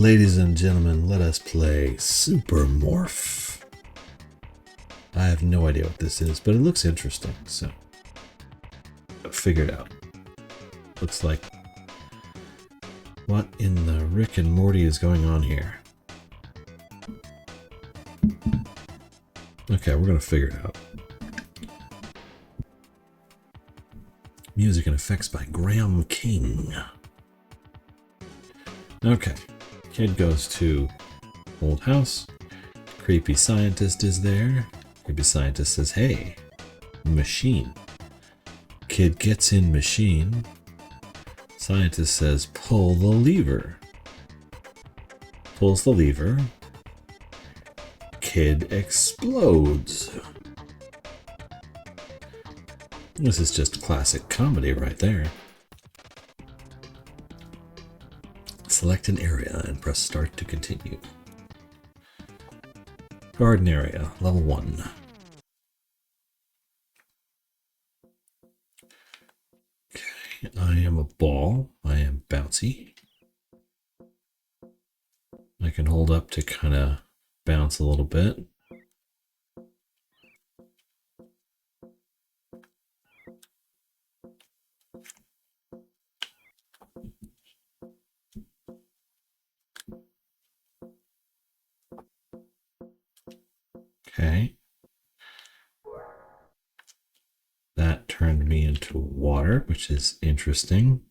Ladies and gentlemen, let us play Super Morph. I have no idea what this is, but it looks interesting, so figure it out. Looks like what in the Rick and Morty is going on here? Okay, we're gonna figure it out. Music and effects by Graham King. Okay, kid goes to old house. Creepy scientist is there. Creepy scientist says, "Hey, machine." Kid gets in machine. Scientist says, "Pull the lever." Pulls the lever. Kid explodes. This is just classic comedy right there. Select an area and press start to continue. Garden area, level 1. Okay, I am a ball. I am bouncy. I can hold up to kind of bounce a little bit. Okay. That turned me into water, which is interesting.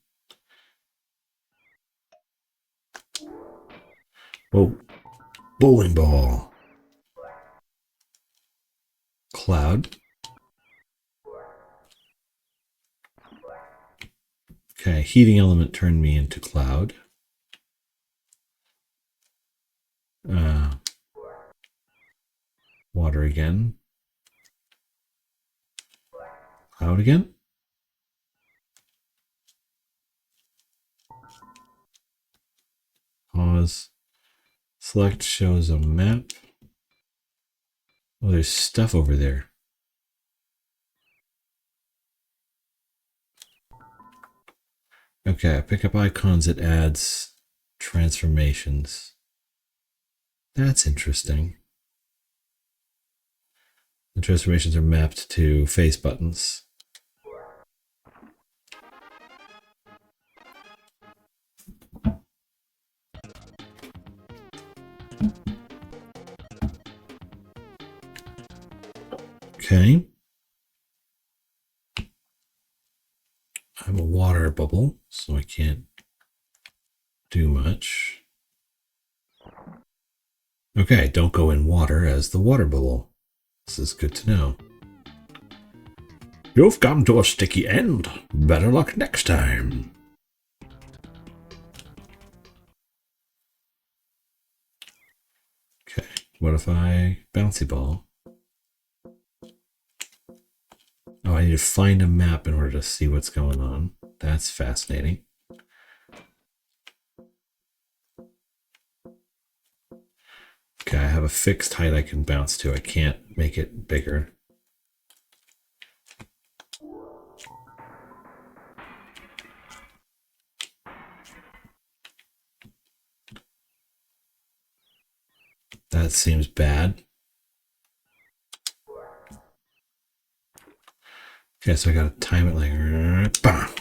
Whoa. Bowling ball. Cloud. Okay, heating element turned me into cloud. Water again. Cloud again. Pause. Select shows a map. Oh, there's stuff over there. Okay, pick up icons. It adds transformations. That's interesting. The transformations are mapped to face buttons. Okay. I'm a water bubble, so I can't do much. Okay, don't go in water as the water bubble. This is good to know. You've come to a sticky end. Better luck next time. Okay, what if I bouncy ball? Oh, I need to find a map in order to see what's going on. That's fascinating. Okay, I have a fixed height I can bounce to. I can't make it bigger. That seems bad. Okay, so I gotta time it like... Bam!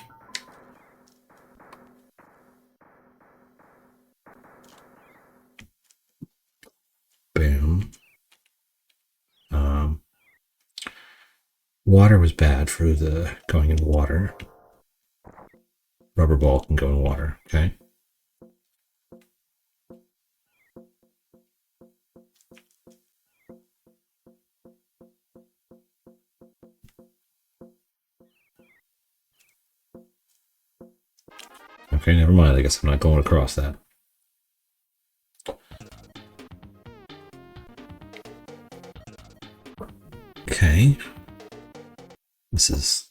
Boom. Water was bad for the going in water. Rubber ball can go in water, okay? Okay, never mind. I guess I'm not going across that. Okay. This is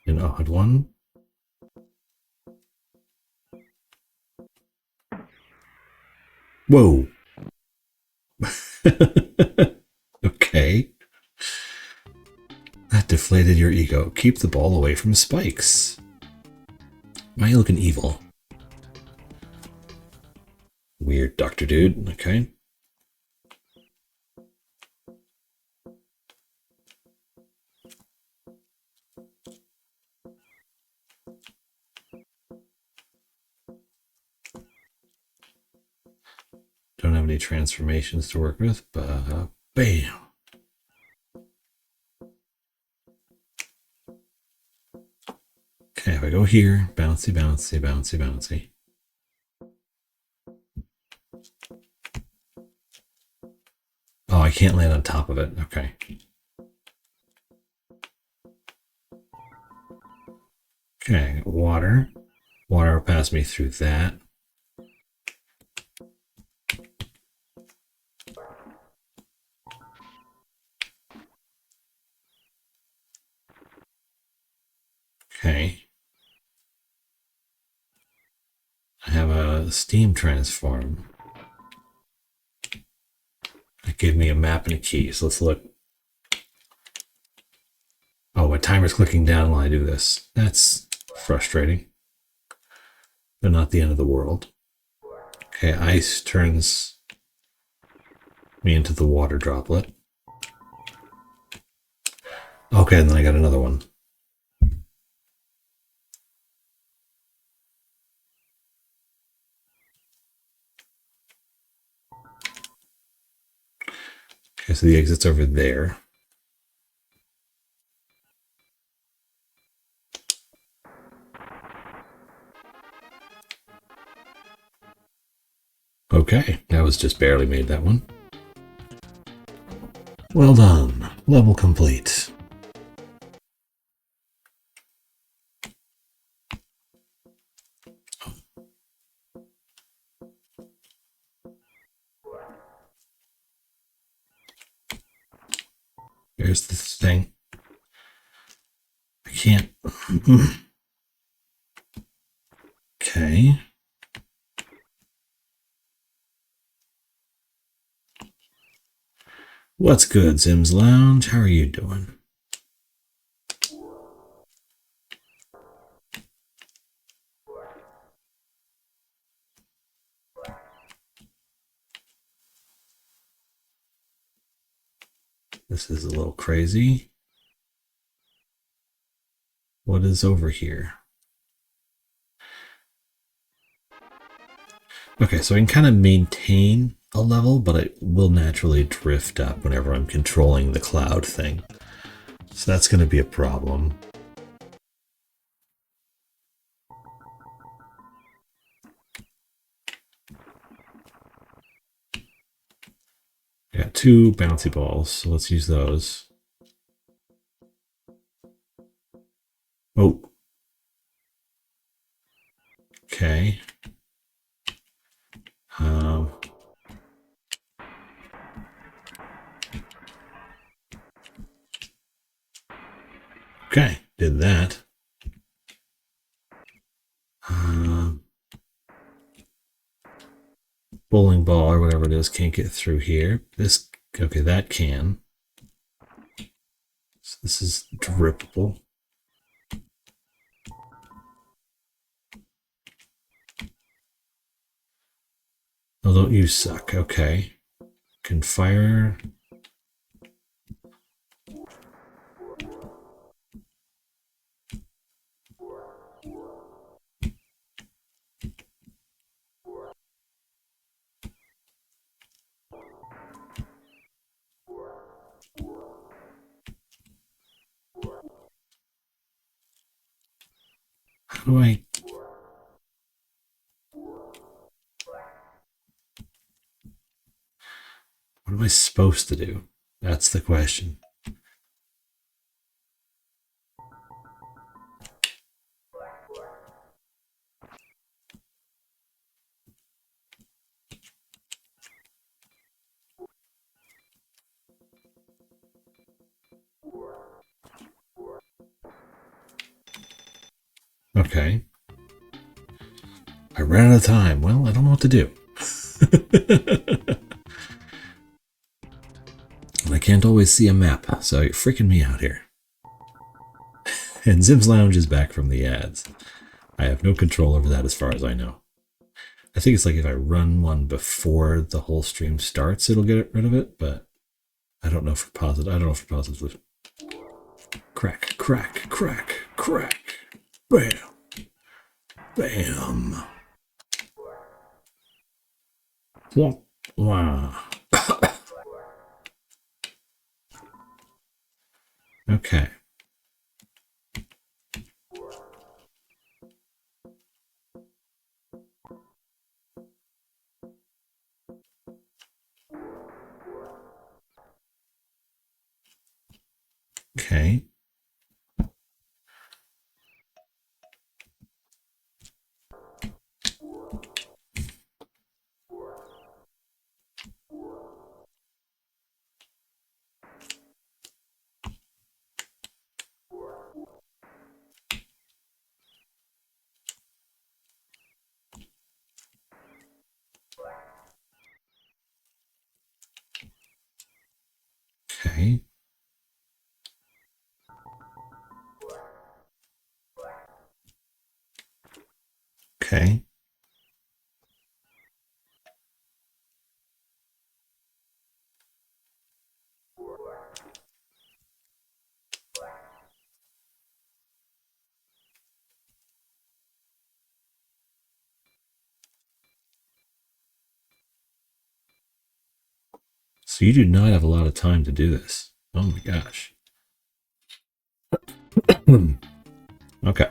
an odd one. Whoa. Okay. That deflated your ego. Keep the ball away from spikes. Why are you looking evil? weird Dr. Dude. Okay. Don't have any transformations to work with, but bam. Okay, if I go here, bouncy, bouncy, bouncy, bouncy. Oh, I can't land on top of it. Okay. Okay, water. Water will pass me through that. Okay. I have a steam transform. It gave me a map and a key, so let's look. Oh, my timer's clicking down while I do this. That's frustrating, but not the end of the world. Okay, ice turns me into the water droplet. Okay, and then I got another one. Okay, so the exit's over there. Okay, that was just barely made, that one. Well done. Level complete. Here's the thing. I can't. Okay. What's good, Zim's Lounge? How are you doing? This is a little crazy. What is over here? Okay, so I can kind of maintain a level, but it will naturally drift up whenever I'm controlling the cloud thing. So that's going to be a problem. I got 2 bouncy balls, so let's use those. Oh. Okay. Okay, did that. Bowling ball or whatever it is can't get through here. This, okay, that can. So this is drippable. Oh, don't you suck. Okay. Can fire. How do I... What am I supposed to do? That's the question. Okay. I ran out of time. Well, I don't know what to do. And I can't always see a map, so you're freaking me out here. And Zim's Lounge is back from the ads. I have no control over that as far as I know. I think it's like if I run one before the whole stream starts, it'll get rid of it, but I don't know for positive. I don't know for positive. Crack, crack, crack, crack. Bam. Bam. Wow. Okay. Okay. Okay. Okay. So you do not have a lot of time to do this. Oh my gosh. Okay.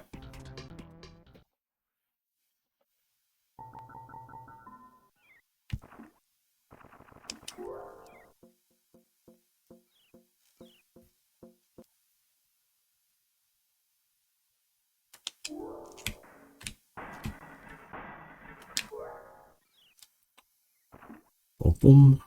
Boom, boom.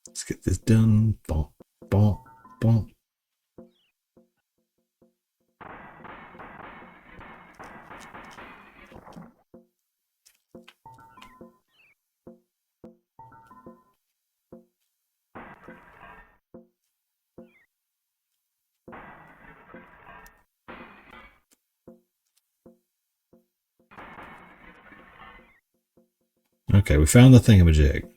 Let's get this done. Boom, boom, boom. Okay, we found the thingamajig.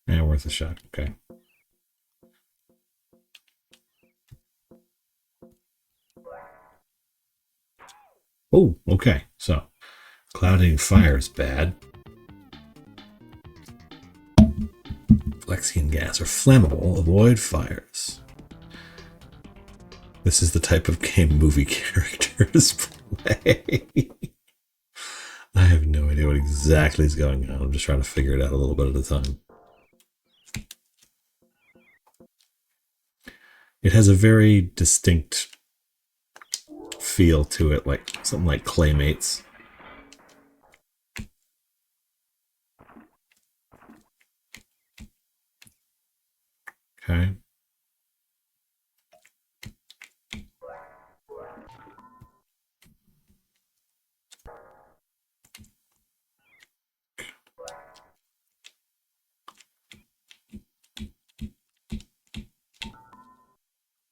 Yeah, worth a shot. Okay. Oh, okay. So, clouding fire is bad. Flexion gas are flammable. Avoid fires. This is the type of game movie characters play. I have no idea what exactly is going on. I'm just trying to figure it out a little bit at a time. It has a very distinct feel to it, like something like Claymates. Okay.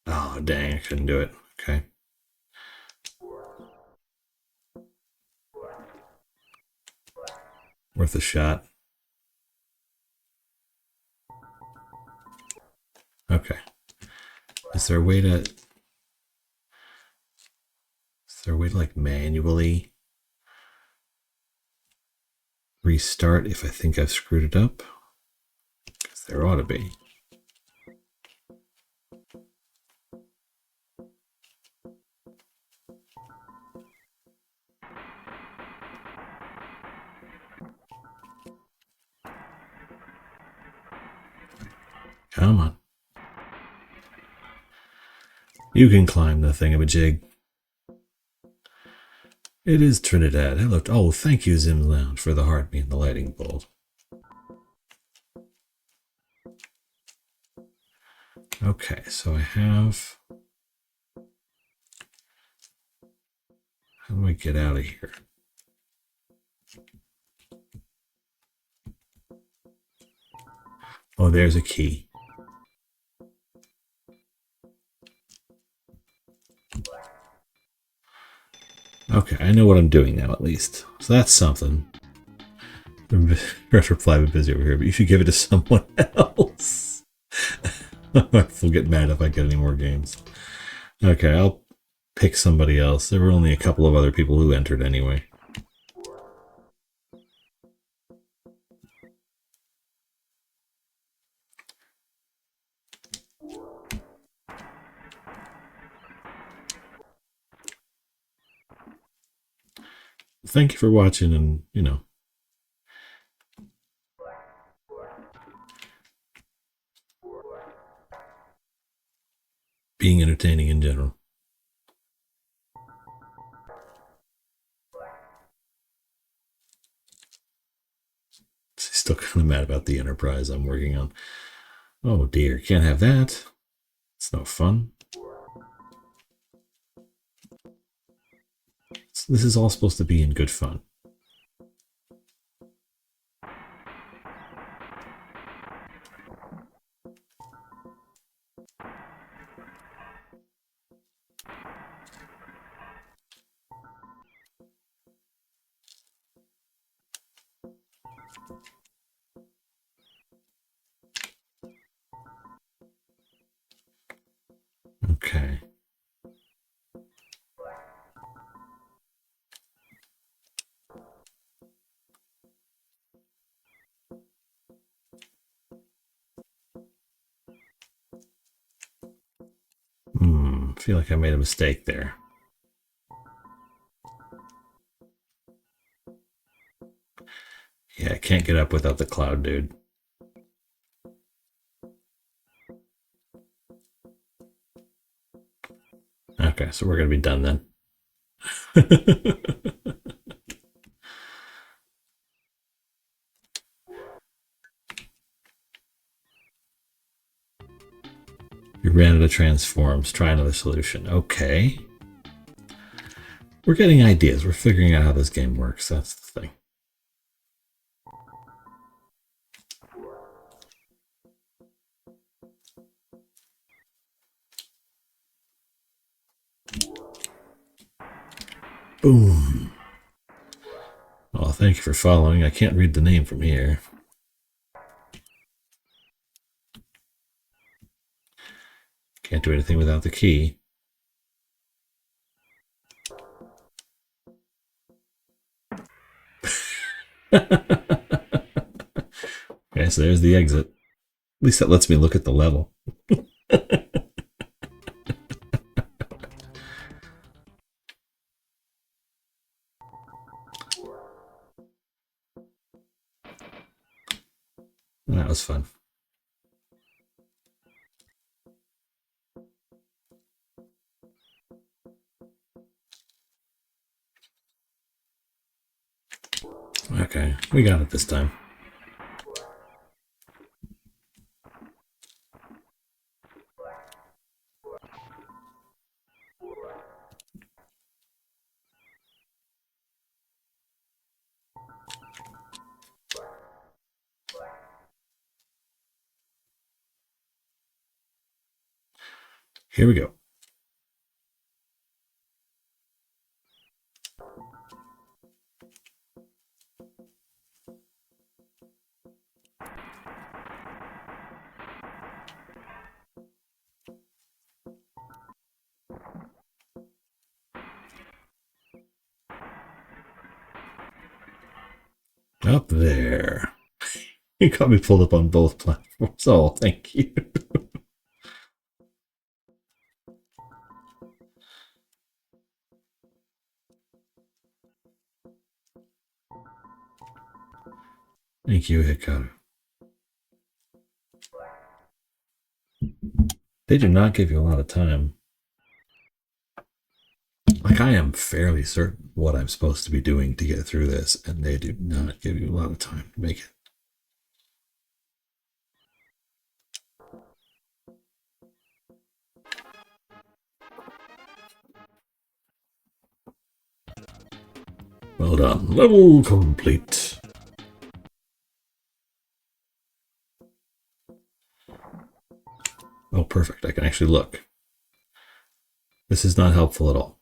Oh, dang, I couldn't do it. Okay. Worth a shot. Okay. Is there a way to like manually restart if I think I've screwed it up? Because there ought to be. Come on. You can climb the thingamajig. It is Trinidad. Hello. Oh, thank you, Zim Lounge, for the heart being the lighting bolt. Okay, so I have... How do I get out of here? Oh, there's a key. Okay, I know what I'm doing now, at least. So that's something. Press reply, I'm busy over here, but you should give it to someone else. I'll get mad if I get any more games. Okay, I'll pick somebody else. There were only a couple of other people who entered anyway. Thank you for watching and, you know, being entertaining in general. Still kind of mad about the Enterprise I'm working on. Oh dear, can't have that. It's no fun. This is all supposed to be in good fun. Okay. I feel like I made a mistake there. Yeah, I can't get up without the cloud, dude. Okay, so we're going to be done then. You ran out of transforms. Try another solution. Okay. We're getting ideas. We're figuring out how this game works. That's the thing. Boom. Oh, thank you for following. I can't read the name from here. Can't do anything without the key. Okay, so there's the exit. At least that lets me look at the level. That was fun. Okay, we got it this time. Here we go. Up there. You got me pulled up on both platforms. Oh, thank you. Thank you, Hikaru. They do not give you a lot of time. Like, I am fairly certain what I'm supposed to be doing to get through this, and they do not give you a lot of time to make it. Well done. Level complete. Oh, perfect. I can actually look. This is not helpful at all.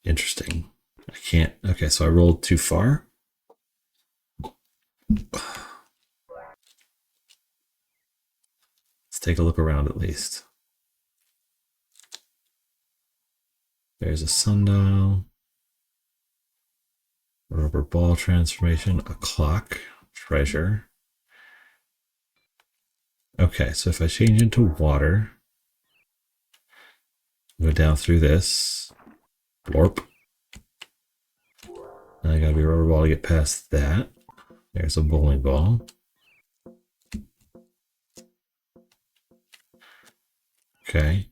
Interesting. I can't. Okay, so I rolled too far. Let's take a look around at least. There's a sundial, a rubber ball transformation, a clock, treasure. Okay, so if I change into water, go down through this, blorp. Now I gotta be a rubber ball to get past that. There's a bowling ball. Okay.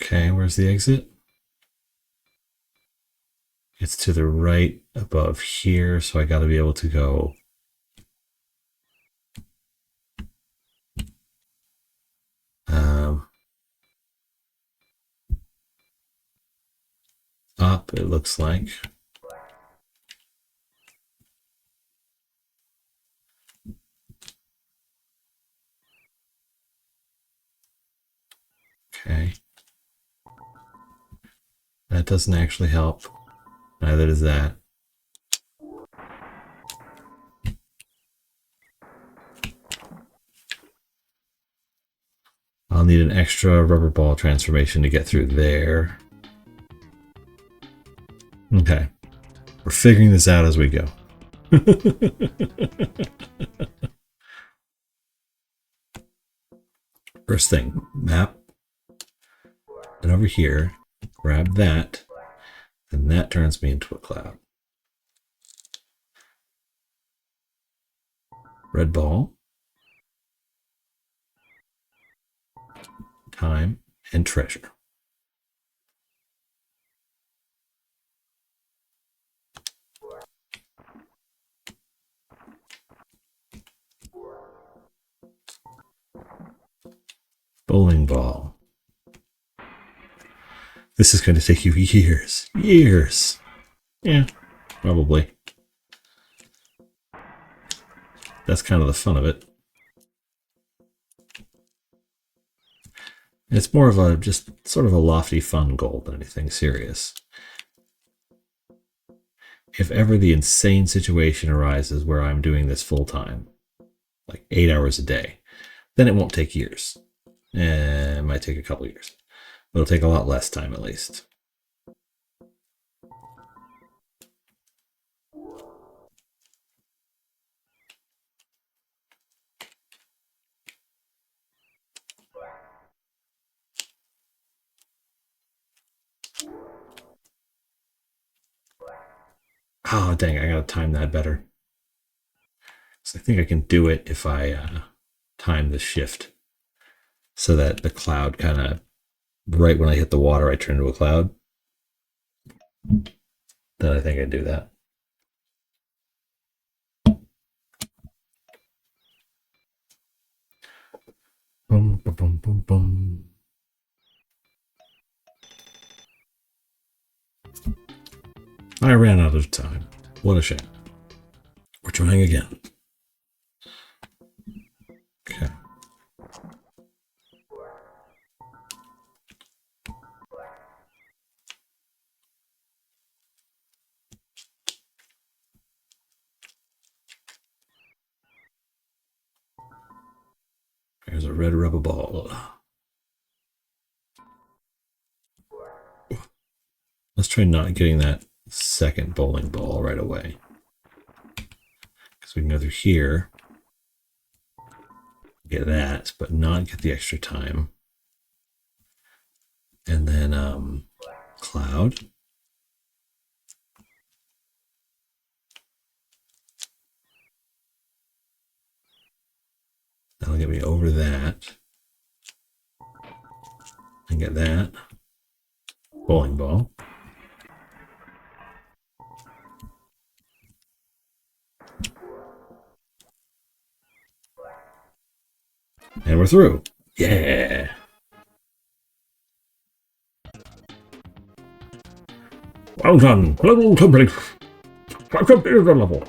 Okay, where's the exit? It's to the right above here, so I gotta be able to go up, it looks like. Okay. That doesn't actually help. Neither does that. I'll need an extra rubber ball transformation to get through there. Okay. We're figuring this out as we go. First thing, map. And over here, grab that, and that turns me into a cloud. Red ball. Time and treasure. Bowling ball. This is going to take you years. Years. Yeah, probably. That's kind of the fun of it. It's more of a just sort of a lofty fun goal than anything serious. If ever the insane situation arises where I'm doing this full time, like 8 hours a day, then it won't take years. It might take a couple years. But it'll take a lot less time at least. Oh, dang, I gotta time that better. So I think I can do it if I time the shift so that the cloud kind of, right when I hit the water, I turn into a cloud. Then I think I do that. Boom, boom, boom, boom, boom. I ran out of time. What a shame. We're trying again. Okay. There's a red rubber ball. Let's try not getting that second bowling ball right away. Because we can go through here, get that, but not get the extra time. And then cloud. That'll get me over that. And get that. Bowling ball. And we're through. Yeah. Well done. Level complete. I completed the level.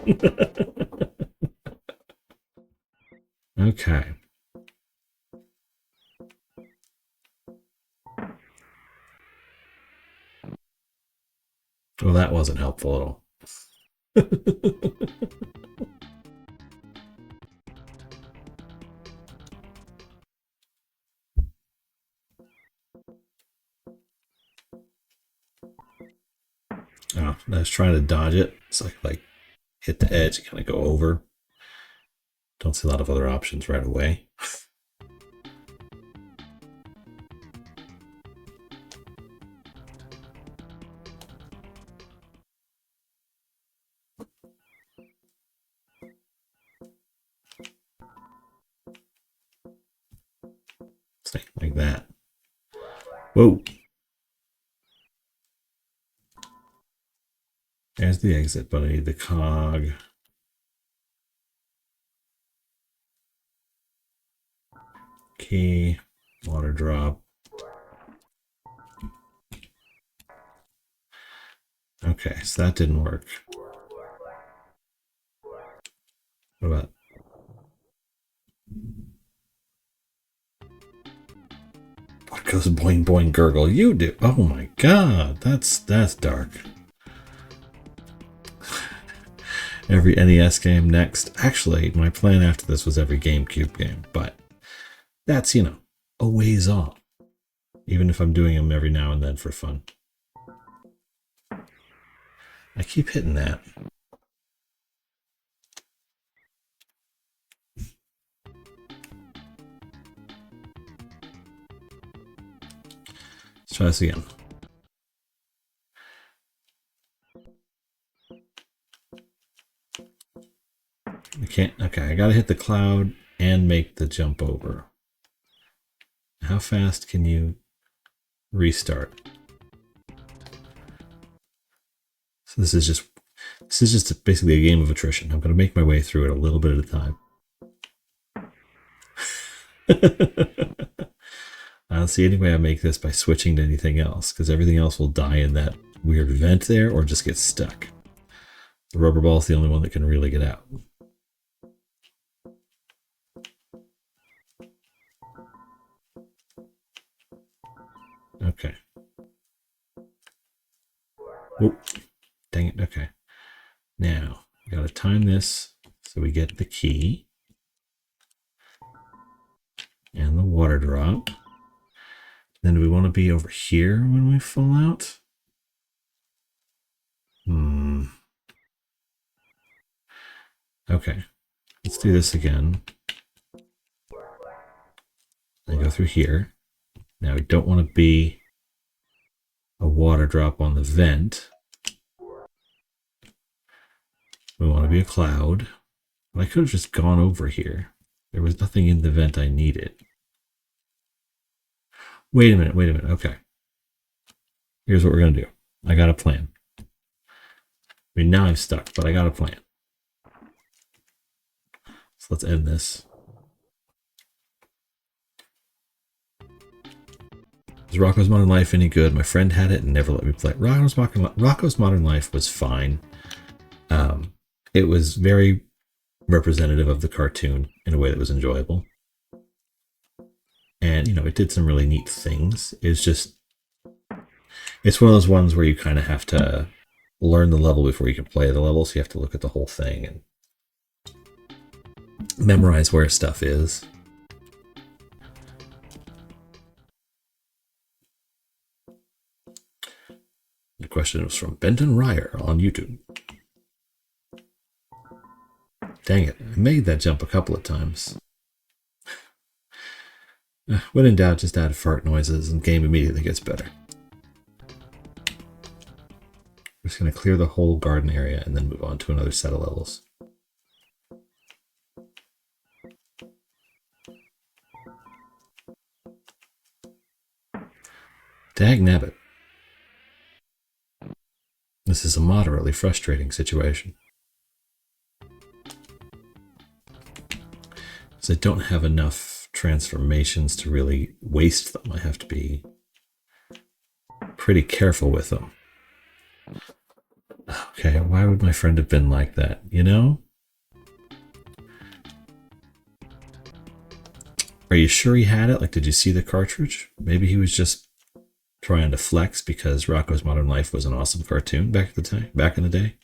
Okay. Well, that wasn't helpful at all. Oh, I was trying to dodge it. So I could like hit the edge and kind of go over. Don't see a lot of other options right away. Like that. Whoa. There's the exit, but I need the cog. Key. Water drop. Okay, so that didn't work. What about... What goes boing boing gurgle? You do. Oh my god, that's dark. Every NES game next. Actually, my plan after this was every GameCube game, but that's, you know, a ways off. Even if I'm doing them every now and then for fun. I keep hitting that. Let's try this again. I can't. Okay, I gotta hit the cloud and make the jump over. How fast can you restart? So this is just basically a game of attrition. I'm gonna make my way through it a little bit at a time. I don't see any way I make this by switching to anything else, because everything else will die in that weird vent there or just get stuck. The rubber ball is the only one that can really get out. Okay. Oh, dang it. Okay. Now, we gotta time this so we get the key and the water drop. Then do we want to be over here when we fall out? Okay. Let's do this again. And go through here. Now we don't want to be a water drop on the vent. We want to be a cloud. But I could have just gone over here. There was nothing in the vent I needed. Wait a minute. Okay. Here's what we're going to do. I got a plan. I mean, now I'm stuck, but I got a plan. So let's end this. Is Rocko's Modern Life any good? My friend had it and never let me play it. Rocko's Modern Life was fine. It was very representative of the cartoon in a way that was enjoyable. And, you know, it did some really neat things. It's one of those ones where you kind of have to learn the level before you can play the level, so you have to look at the whole thing and memorize where stuff is. That question was from Benton Ryer on YouTube. Dang it, I made that jump a couple of times. When in doubt, just add fart noises and game immediately gets better. We're just going to clear the whole garden area and then move on to another set of levels. Dagnabbit. This is a moderately frustrating situation. Because I don't have enough transformations to really waste them. I have to be pretty careful with them. Okay, why would my friend have been like that? You know? Are you sure he had it? Like, did you see the cartridge? Maybe he was just trying to flex because Rocko's Modern Life was an awesome cartoon back in the day.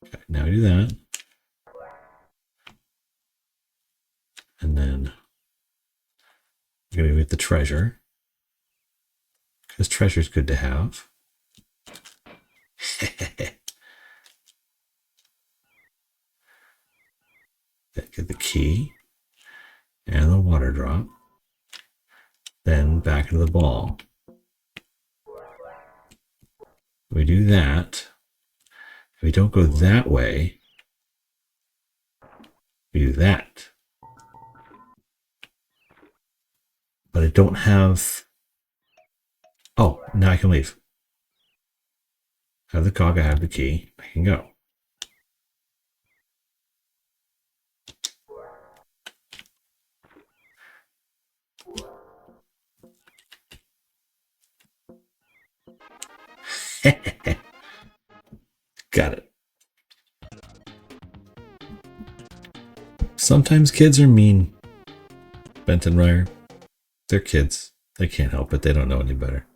Okay, now we do that. And then I'm going to get the treasure. Because treasure's good to have. Get the key. And the water drop. Then back into the ball. We do that. If we don't go that way, we do that. But I don't have... Oh, now I can leave. I have the cog, I have the key. I can go. Got it. Sometimes kids are mean. Benton Ryer. They're kids. They can't help it. They don't know any better.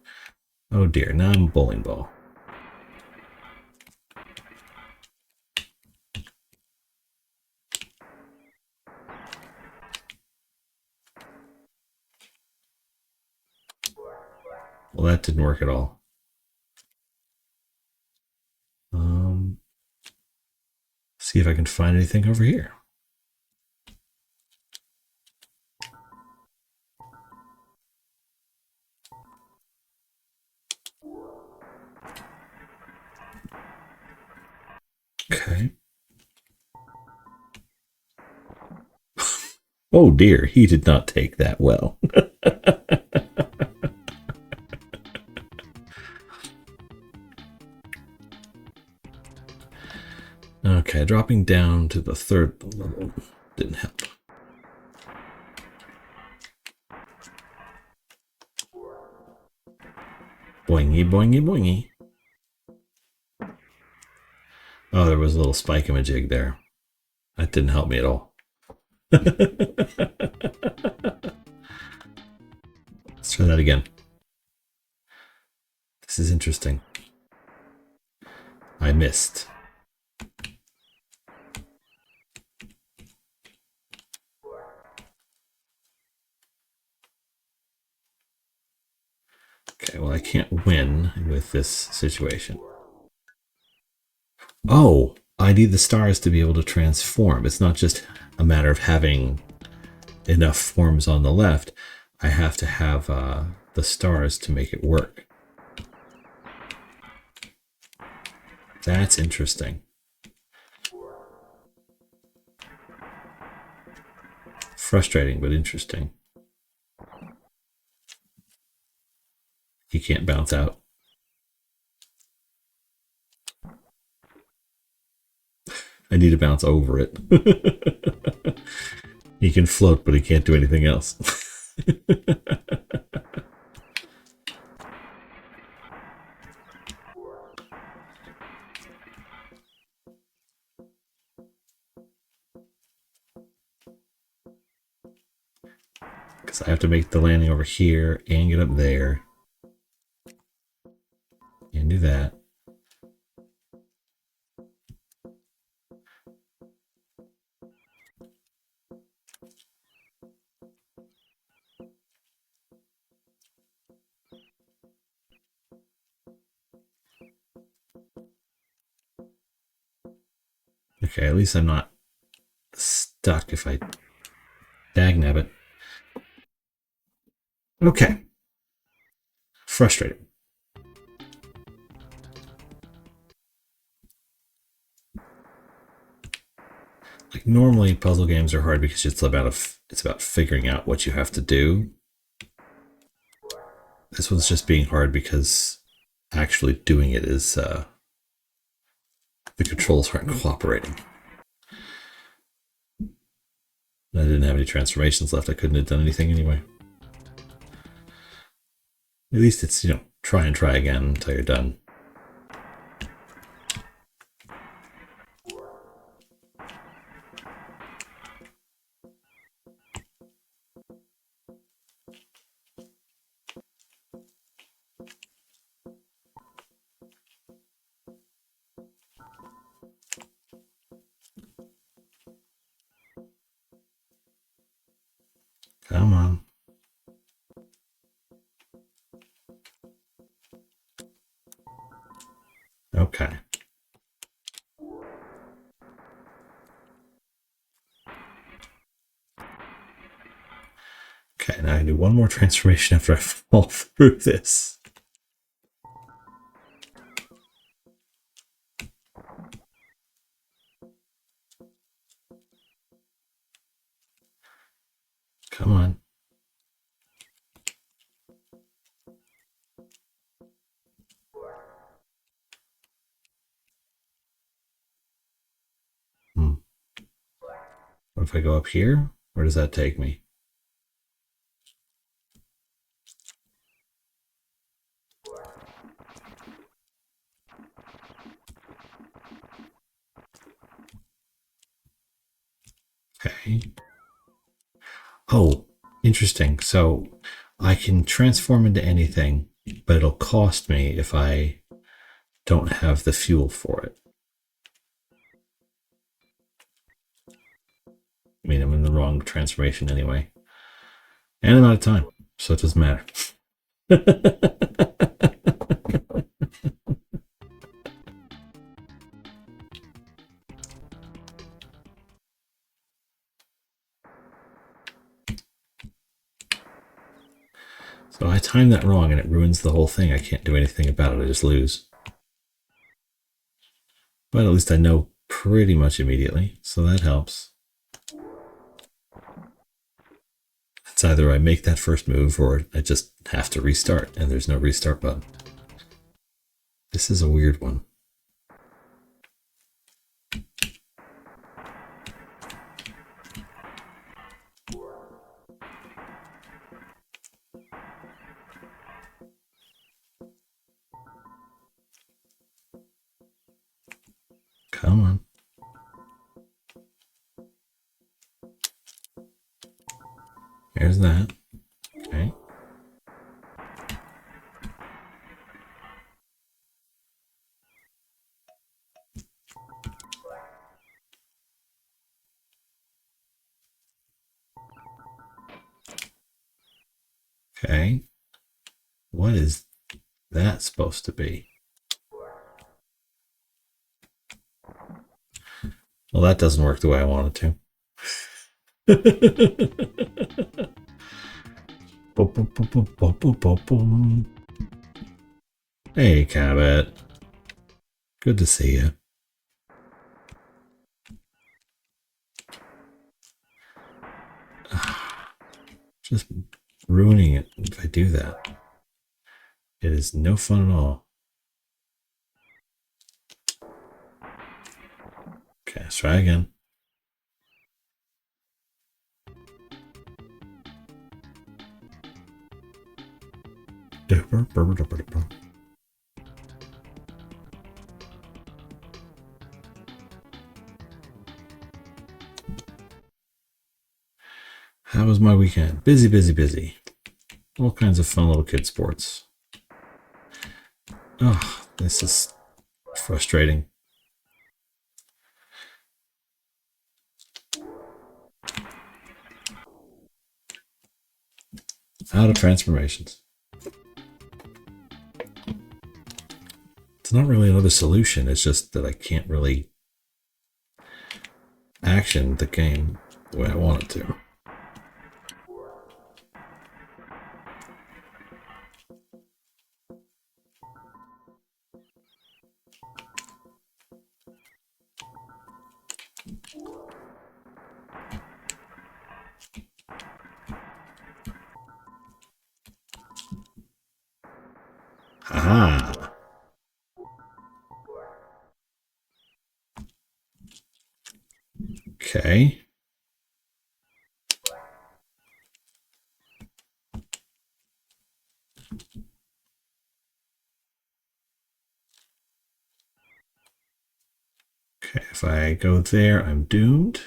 Oh dear, now I'm a bowling ball. Well, that didn't work at all. See if I can find anything over here. Okay. Oh dear, he did not take that well. Okay, dropping down to the third level didn't help. Boingy, boingy, boingy. Oh, there was a little spike-a-majig there. That didn't help me at all. Let's try that again. This is interesting. I missed. Okay, well, I can't win with this situation. Oh, I need the stars to be able to transform. It's not just a matter of having enough forms on the left. I have to have the stars to make it work. That's interesting. Frustrating, but interesting. He can't bounce out. I need to bounce over it. He can float, but he can't do anything else. Because I have to make the landing over here and get up there. And do that. Okay, at least I'm not stuck if I dagnabbit. Okay. Frustrating. Like normally puzzle games are hard because it's about figuring out what you have to do. This one's just being hard because actually doing it is the controls aren't cooperating. I didn't have any transformations left. I couldn't have done anything anyway. At least it's, you know, try and try again until you're done. Come on. Okay. Okay, now I can do one more transformation after I fall through this. Come on. What if I go up here? Where does that take me? Okay. Oh, interesting. So I can transform into anything, but it'll cost me if I don't have the fuel for it. I mean, I'm in the wrong transformation anyway. And I'm out of time, so it doesn't matter. So I timed that wrong and it ruins the whole thing. I can't do anything about it. I just lose. But at least I know pretty much immediately, so that helps. It's either I make that first move or I just have to restart, and there's no restart button. This is a weird one. Come on. Here's that. Okay. Okay. What is that supposed to be? Well, that doesn't work the way I want it to. Hey, Cabot. Good to see you. Just ruining it if I do that. It is no fun at all. Okay, let's try again. How was my weekend? Busy, busy, busy. All kinds of fun little kid sports. Oh, this is frustrating. Out of transformations. It's not really another solution. It's just that I can't really action the game the way I want it to. Aha! Okay. Okay, if I go there, I'm doomed.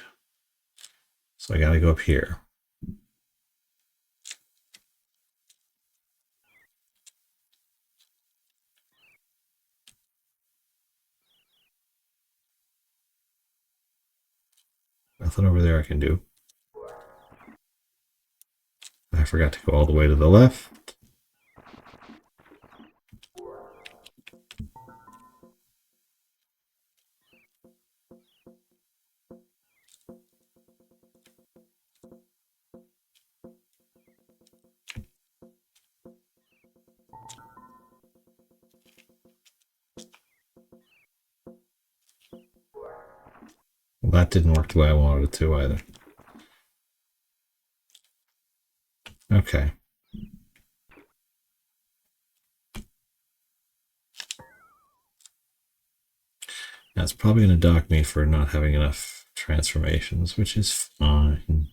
So I gotta go up here. Nothing over there I can do. I forgot to go all the way to the left. Well, that didn't work the way I wanted it to either. Okay. Now it's probably going to dock me for not having enough transformations, which is fine.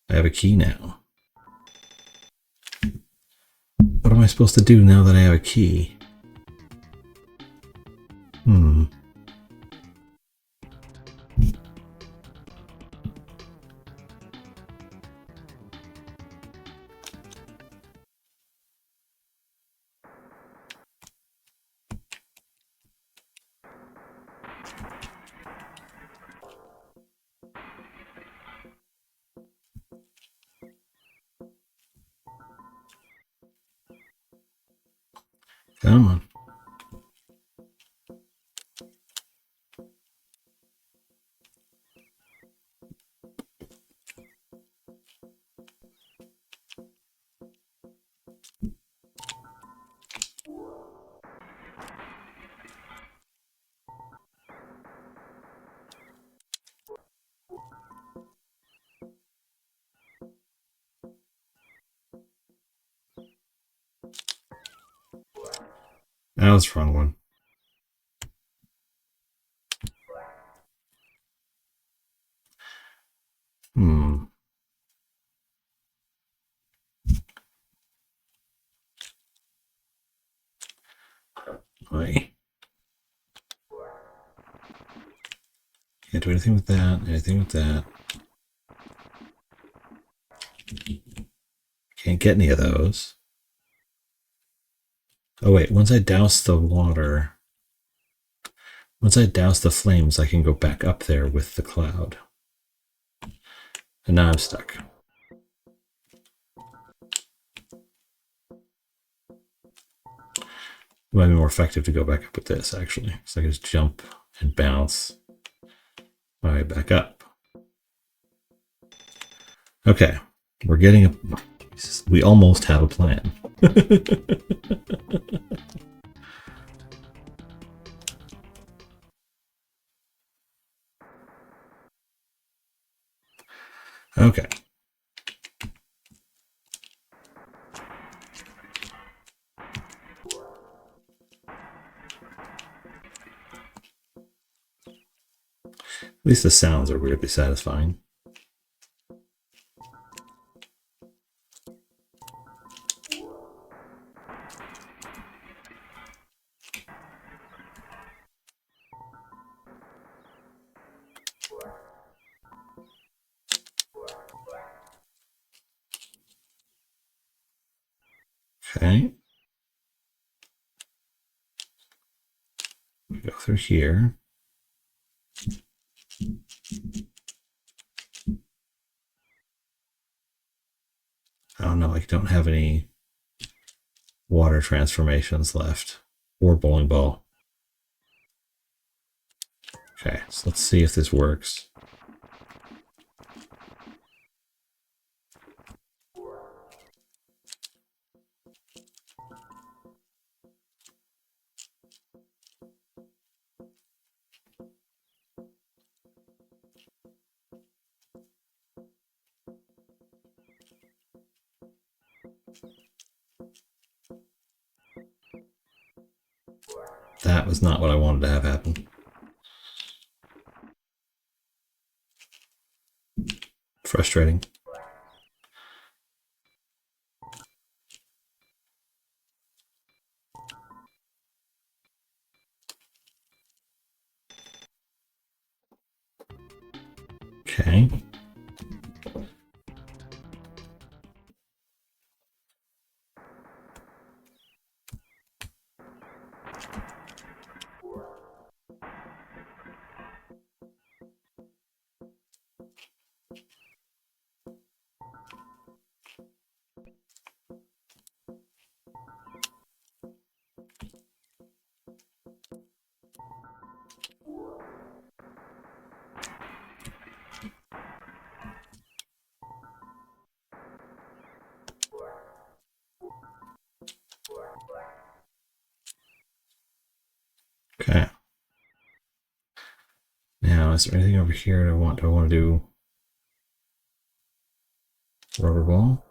I have a key now. What am I supposed to do now that I have a key? Come on. That was the wrong one. Wait. Can't do anything with that, anything with that. Can't get any of those. Oh wait, once I douse the water, once I douse the flames, I can go back up there with the cloud. And now I'm stuck. It might be more effective to go back up with this, actually. So I can just jump and bounce my way back up. Okay, we're getting a... We almost have a plan. Okay. At least the sounds are weirdly satisfying. Okay. We go through here. Oh no, I don't have any water transformations left. Or bowling ball. Okay, so let's see if this works. That was not what I wanted to have happen. Frustrating. Okay. Okay. Now, is there anything over here I want? Do I want to do rubber ball?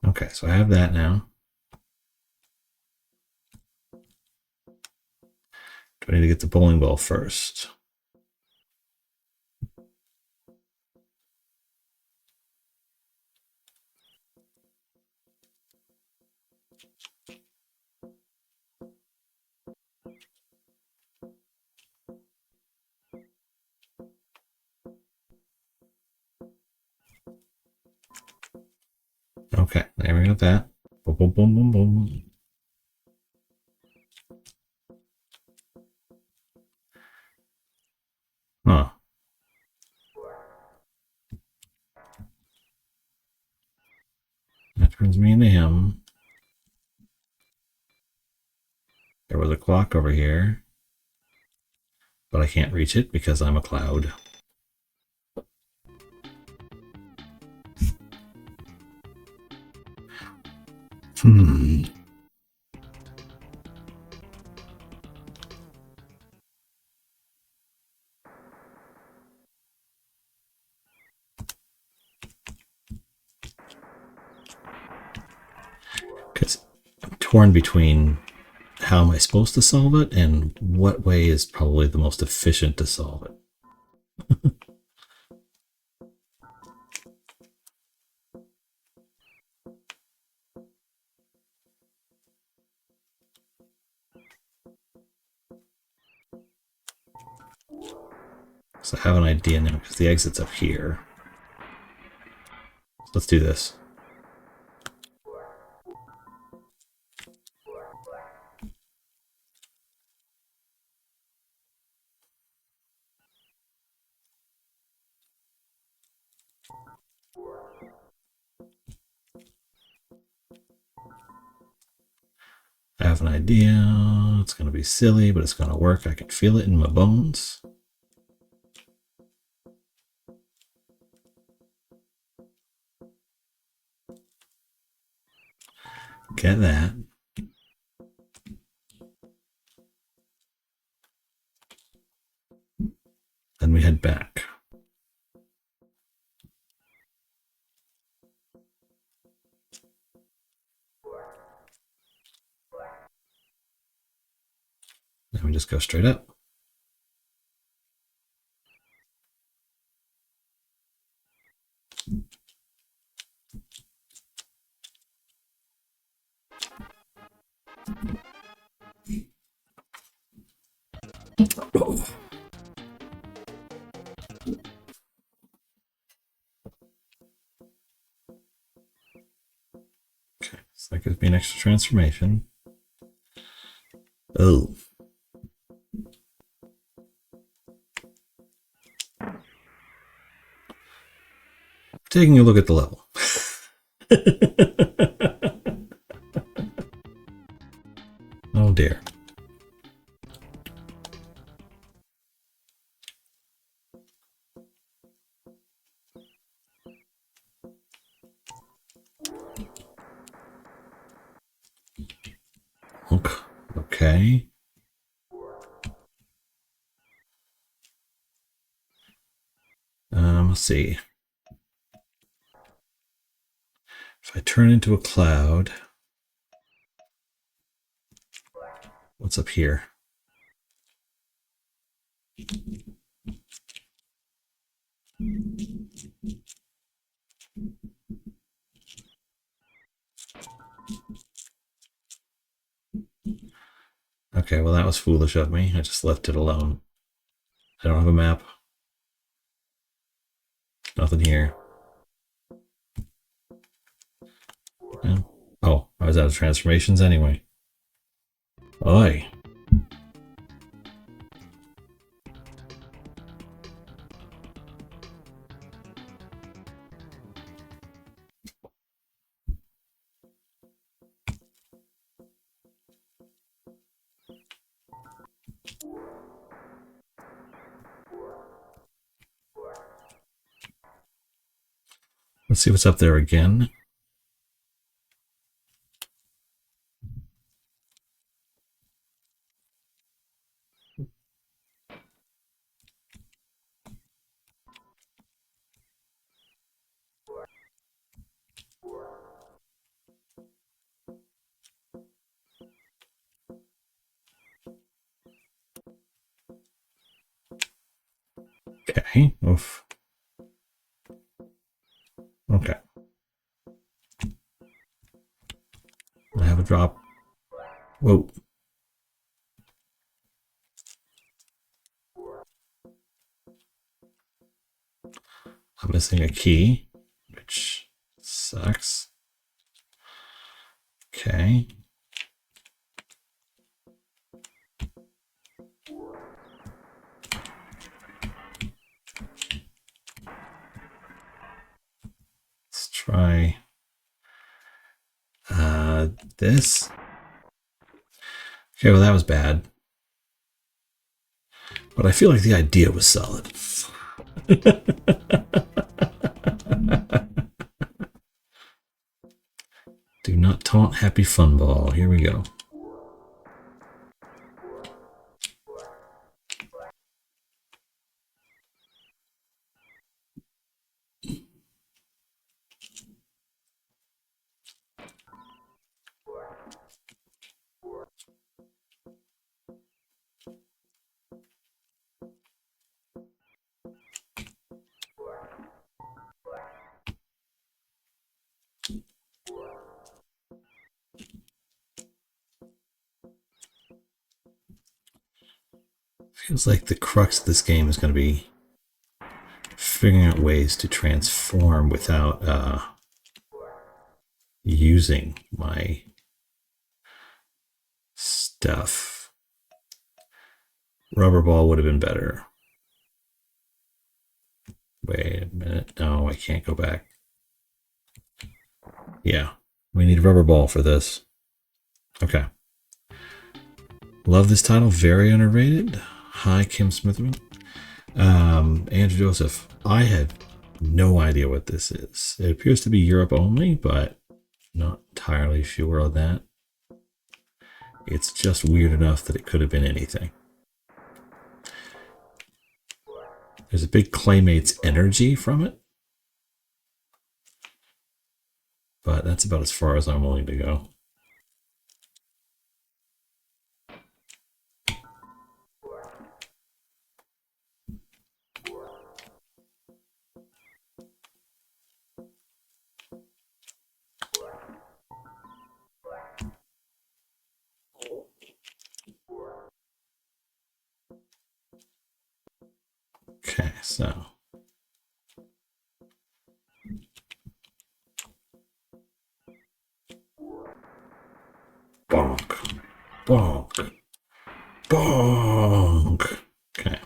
Okay, so I have that now. Do I need to get the bowling ball first? Okay, there we got that. Boom, boom, boom, boom, boom. Huh. That turns me into him. There was a clock over here, but I can't reach it because I'm a cloud. Hmm. Because I'm torn between how am I supposed to solve it and what way is probably the most efficient to solve it. So I have an idea now because the exit's up here. So let's do this. I have an idea. It's going to be silly, but it's going to work. I can feel it in my bones. Get that. Then we head back. Then we just go straight up. Oh. Okay, so that gives me an extra transformation. Oh. taking a look at the level. Oh dear. Okay. Let's see. If I turn into a cloud, what's up here? Okay, well that was foolish of me. I just left it alone. I don't have a map. Nothing here. Yeah. Oh, I was out of transformations anyway. Oi. Let's see what's up there again. Okay. Oof. Okay. I have a drop. Whoa. I'm missing a key, which sucks. Okay. Let's try this. Okay, well that was bad. But I feel like the idea was solid. Do not taunt Happy Fun Ball. Here we go. Feels like the crux of this game is going to be figuring out ways to transform without using my stuff. Rubber ball would have been better. Wait a minute. No, I can't go back. Yeah, we need a rubber ball for this. Okay. Love this title. Very underrated. Hi, Kim Smithman. Andrew Joseph. I had no idea what this is. It appears to be Europe only, but not entirely sure on that. It's just weird enough that it could have been anything. There's a big Claymates energy from it, but that's about as far as I'm willing to go. Okay, so bonk, bonk, bonk. Okay.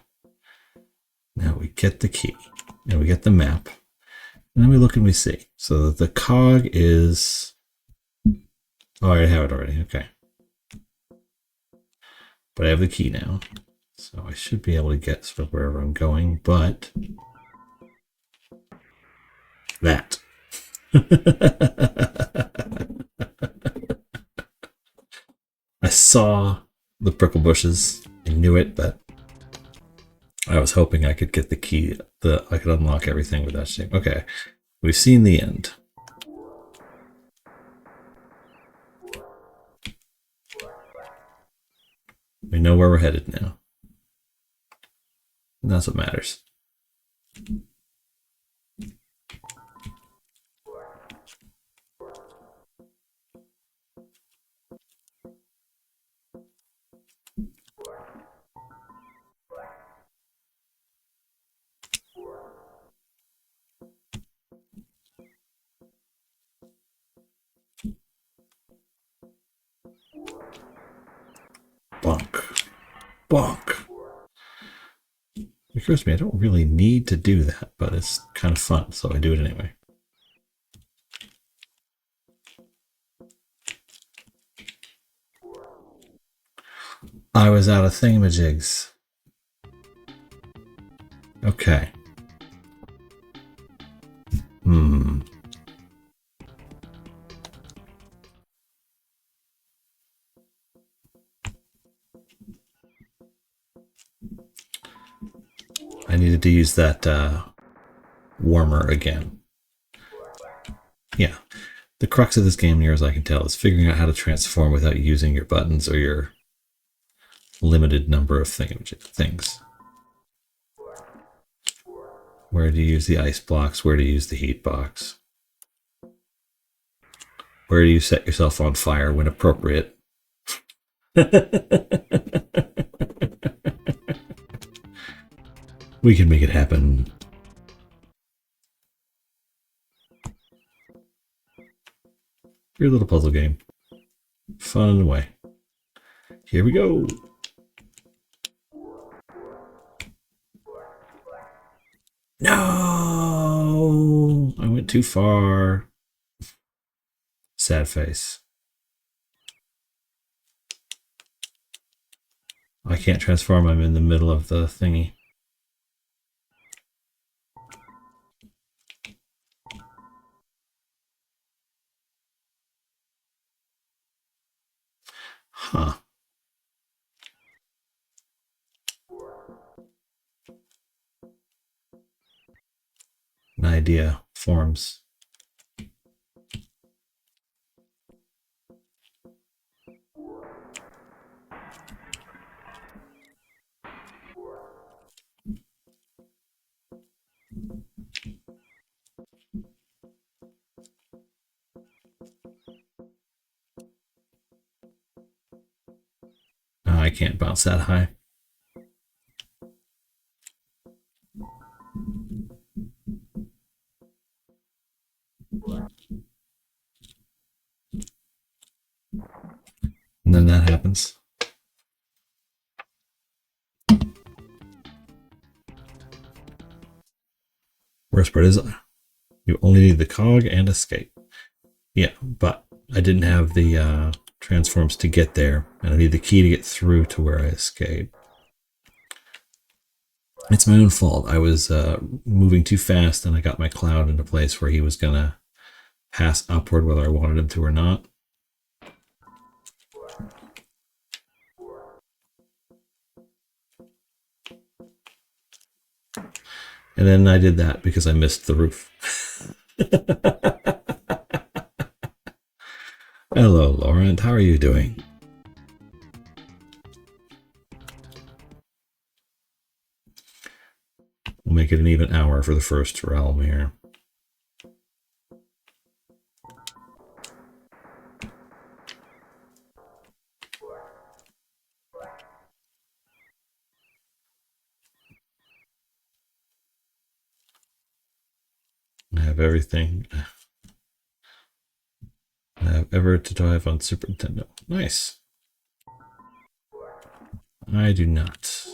Now we get the key and we get the map. And then we look and we see. So the cog is... Oh, I have it already. Okay. But I have the key now. So I should be able to get sort of wherever I'm going, but... That. I saw the prickle bushes. I knew it, but I was hoping I could get the key. I could unlock everything with that shape. Okay, we've seen the end. We know where we're headed now. And that's what matters. Bonk. Bonk. It occurs to me I don't really need to do that, but it's kind of fun, so I do it anyway. I was out of thingamajigs. Okay. I needed to use that warmer again. Yeah. The crux of this game, near as I can tell, is figuring out how to transform without using your buttons or your limited number of things. Where to use the ice blocks, where to use the heat box. Where do you set yourself on fire when appropriate? We can make it happen. Your little puzzle game. Fun in a way. Here we go. No! I went too far. Sad face. I can't transform. I'm in the middle of the thingy. Huh. An idea forms. I can't bounce that high. And then that happens. Worst part is you only need the cog and escape. Yeah, but I didn't have the transforms to get there, and I need the key to get through to where I escape. It's my own fault. I was moving too fast, and I got my cloud into place where he was going to pass upward whether I wanted him to or not. And then I did that because I missed the roof. Hello, Laurent. How are you doing? We'll make it an even hour for the first realm here. I have everything I have ever to drive on Super Nintendo. Nice. I do not.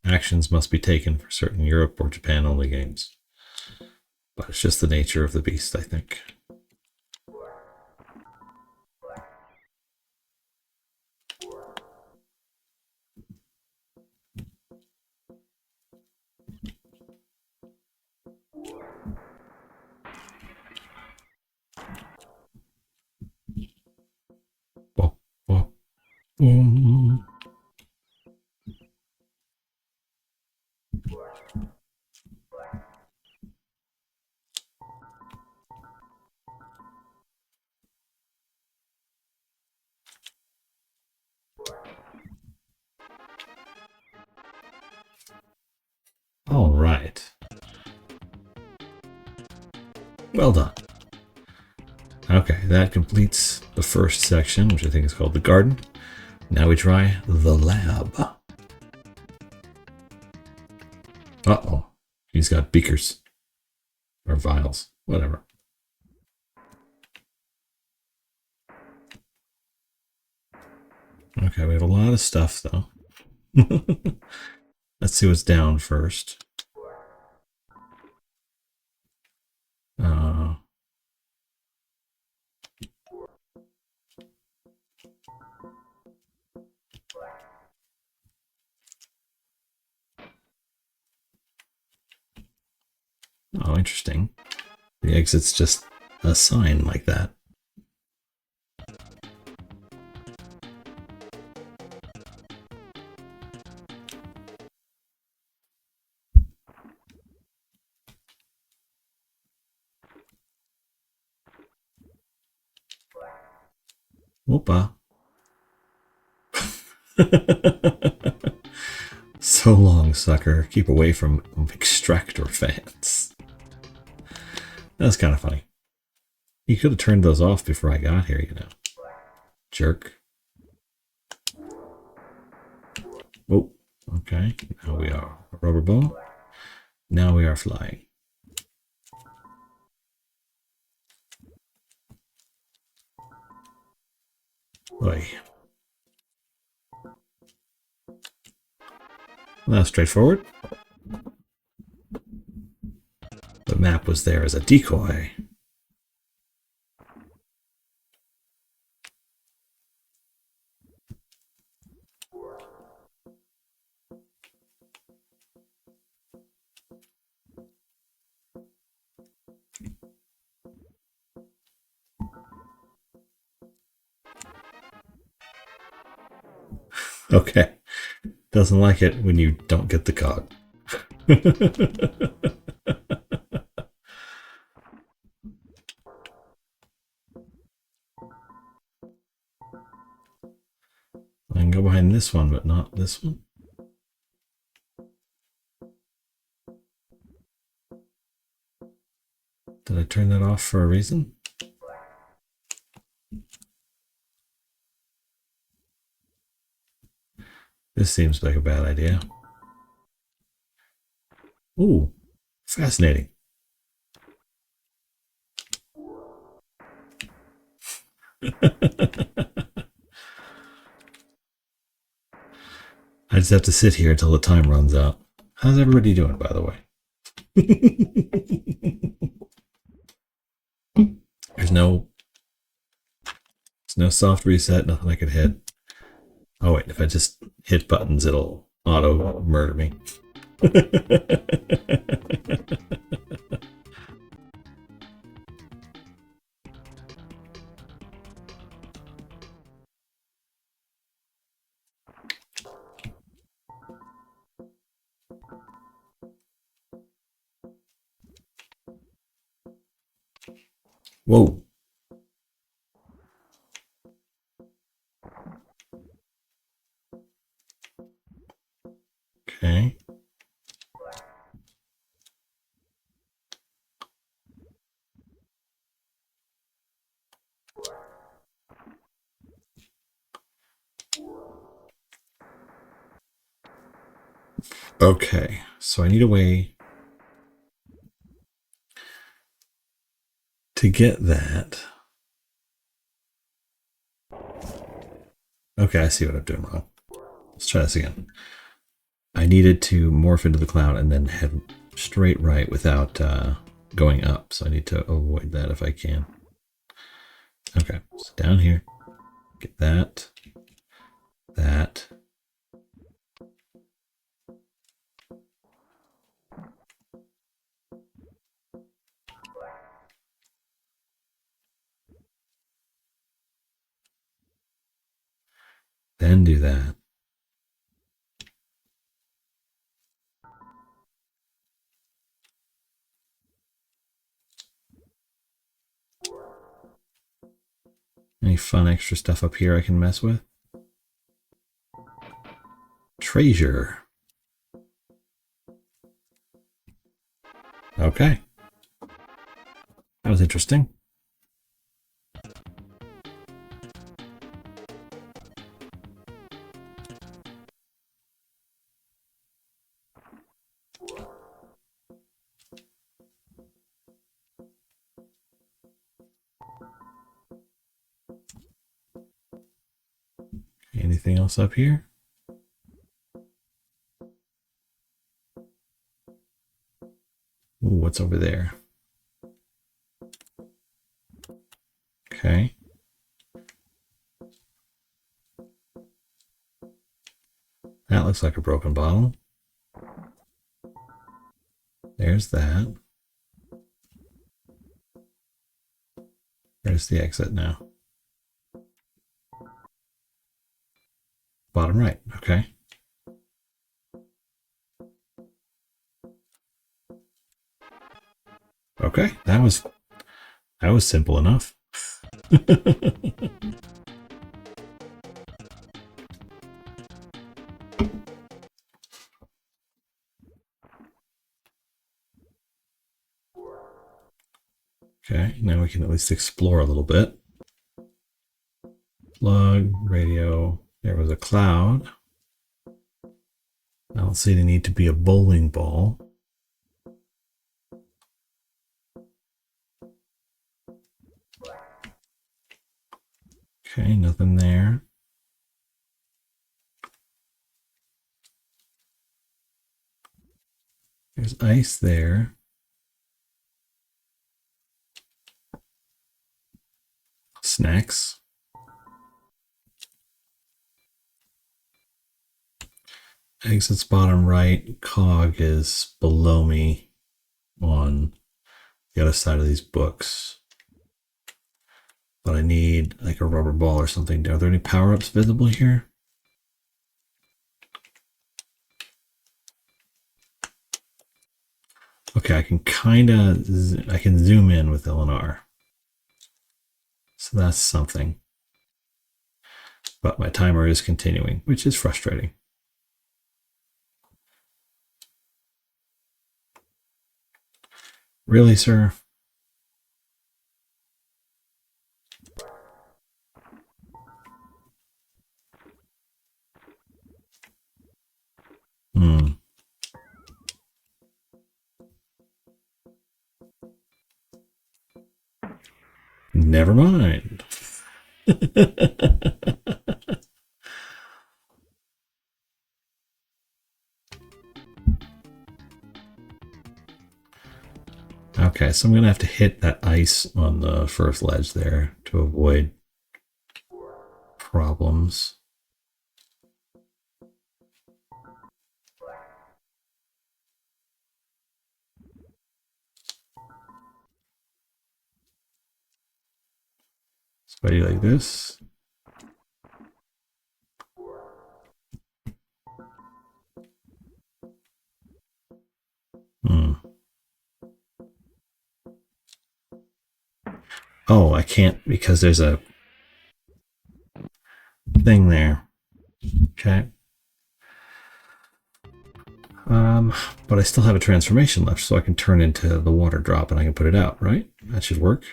Actions must be taken for certain Europe or Japan only games. But it's just the nature of the beast, I think. Bop, bop, boom. All right. Well done. Okay, that completes the first section, which I think is called the garden. Now we try the lab. Uh-oh. He's got beakers. Or vials. Whatever. Okay, we have a lot of stuff, though. Let's see what's down first. Oh, interesting. The exit's just a sign like that. Whoopa. So long, sucker. Keep away from extractor fans. That's kind of funny. You could have turned those off before I got here, you know. Jerk. Oh, okay. Now we are a rubber ball. Now we are flying. Oy. Well, that's straightforward. The map was there as a decoy. Okay. Doesn't like it when you don't get the cog. I can go behind this one, but not this one. Did I turn that off for a reason? This seems like a bad idea. Ooh, fascinating. I just have to sit here until the time runs out. How's everybody doing, by the way? There's no soft reset, nothing I could hit. Oh wait, if I just hit buttons, it'll auto murder me. Whoa. Okay. Okay, so I need a way to get that. Okay, I see what I'm doing wrong. Let's try this again. I needed to morph into the cloud and then head straight right without going up, so I need to avoid that if I can. Okay, so down here, get that, that. Then do that. Any fun extra stuff up here I can mess with? Treasure. Okay. That was interesting. Anything else up here? Ooh, what's over there? Okay. That looks like a broken bottle. There's that. Where's the exit now? Bottom right. Okay. Okay. That was simple enough. Okay, now we can at least explore a little bit. Plug, radio. There was a cloud. I don't see the need to be a bowling ball. Okay, nothing there. There's ice there. Snacks. Exit's bottom right. Cog is below me on the other side of these books. But I need like a rubber ball or something. Are there any power-ups visible here? Okay, I can zoom in with LNR. So that's something. But my timer is continuing, which is frustrating. Really, sir? Never mind. Okay, so I'm going to have to hit that ice on the first ledge there to avoid problems. Spidey like this. Oh, I can't because there's a thing there. Okay. But I still have a transformation left, so I can turn into the water drop and I can put it out, right? That should work.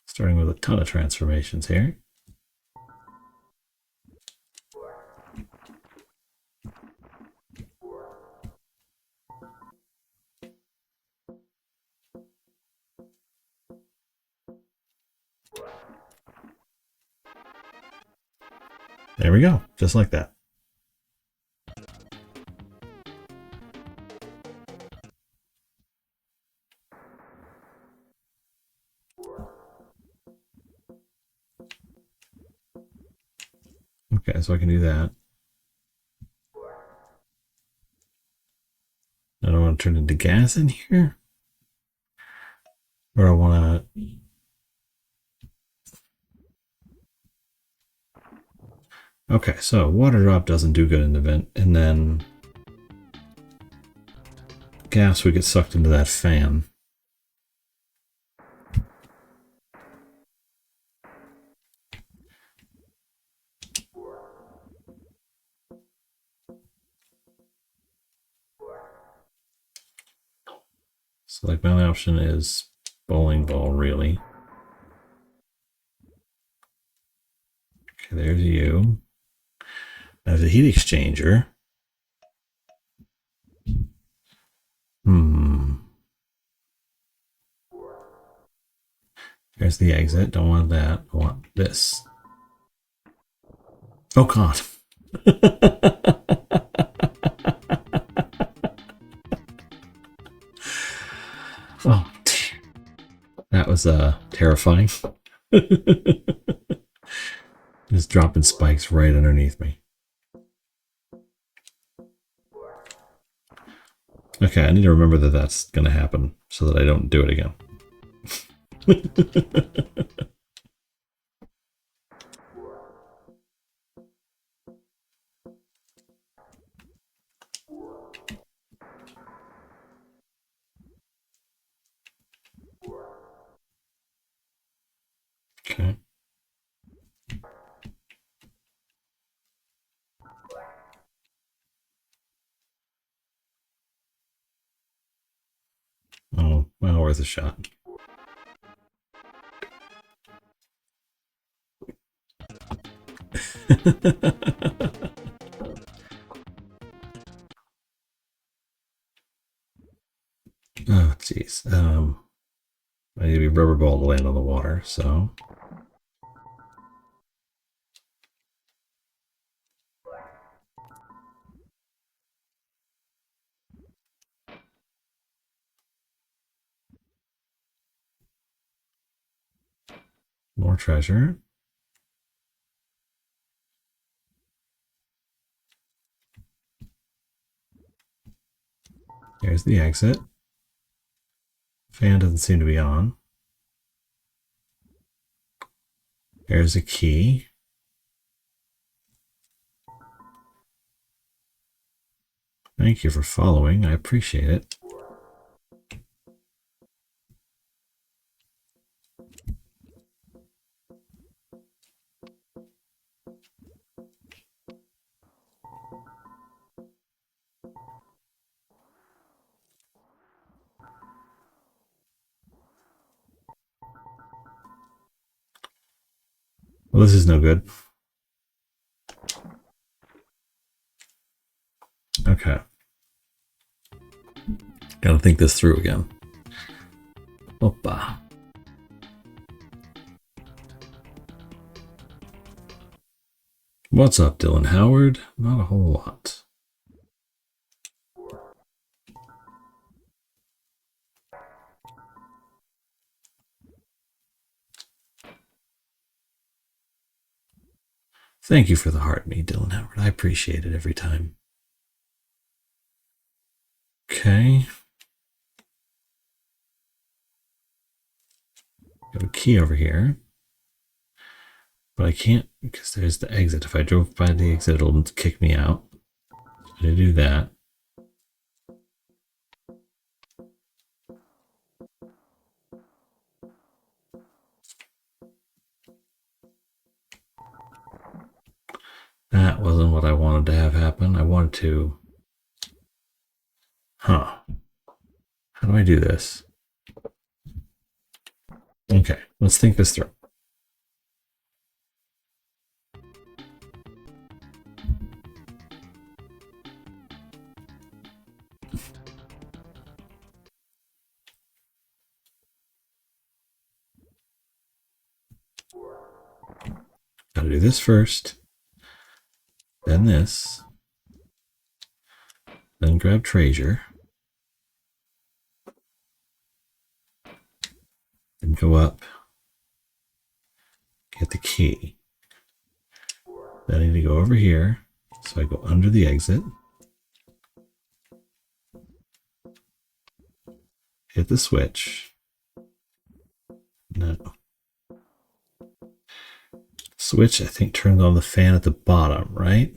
Starting with a ton of transformations here. There we go, just like that. Okay, so I can do that. I don't want to turn into gas in here. Or I want to... Okay, so water drop doesn't do good in the vent, and then gas would get sucked into that fan. So like my only option is bowling ball, really. Okay, there's you. There's a heat exchanger. There's the exit. Don't want that. I want this. Oh, God. Oh, dear. That was terrifying. Just dropping spikes right underneath me. Okay, I need to remember that that's going to happen so that I don't do it again. Okay. Oh, well, worth a shot. Oh, jeez. I need to be rubber ball to land on the water, so... More treasure. There's the exit. Fan doesn't seem to be on. There's a key. Thank you for following. I appreciate it. Well, this is no good. Okay. Gotta think this through again. Opa. What's up, Dylan Howard? Not a whole lot. Thank you for the heart me, Dylan Howard. I appreciate it every time. Okay. Got a key over here. But I can't because there's the exit. If I drove by the exit, it'll kick me out. So to do that, that wasn't what I wanted to have happen. I wanted to... Huh. How do I do this? Okay, let's think this through. Gotta do this first, then this, then grab treasure, then go up, get the key. Then I need to go over here. So I go under the exit. Hit the switch. No. Switch, I think, turns on the fan at the bottom, right?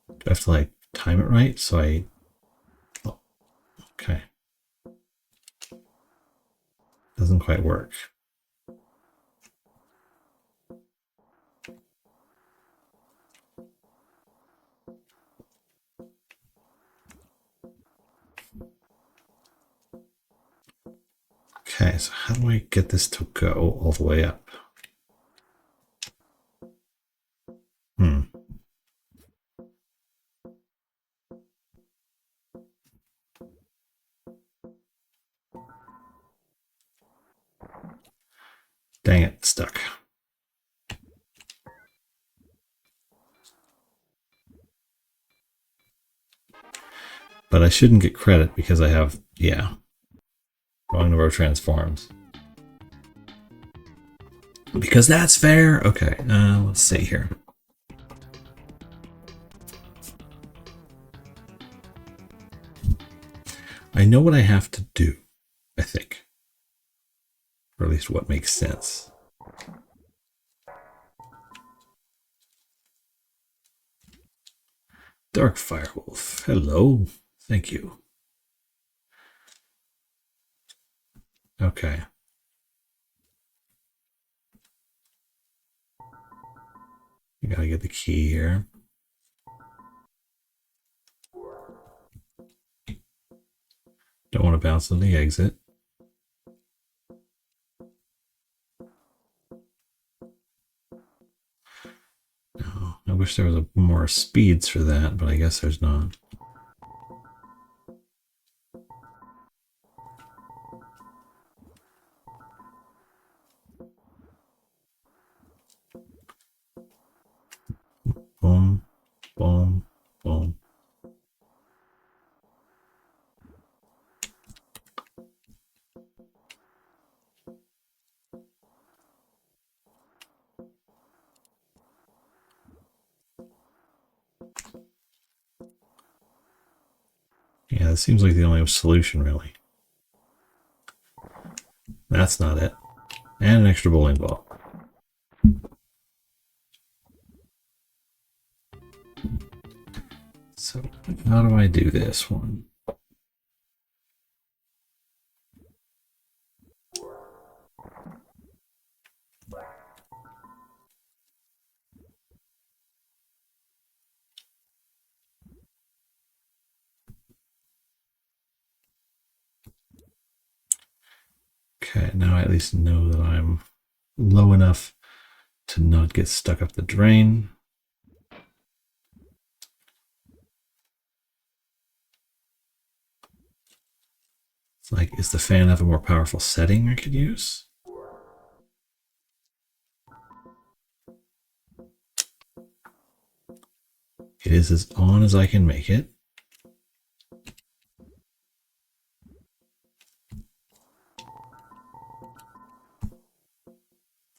Do I have to like time it right? So I. Oh, okay. Doesn't quite work. Okay, so how do I get this to go all the way up? Dang it, stuck. But I shouldn't get credit because I have, yeah, wrong number of transforms. Because that's fair. Okay, let's see here. I know what I have to do, I think. Or at least what makes sense. Dark Firewolf. Hello. Thank you. Okay. You gotta get the key here. Don't want to bounce on the exit. No, I wish there was more speeds for that, but I guess there's not. Boom, boom, boom. Yeah, that seems like the only solution, really. That's not it. And an extra bowling ball. So, how do I do this one? Okay, now I at least know that I'm low enough to not get stuck up the drain. It's like, is the fan have a more powerful setting I could use? It is as on as I can make it.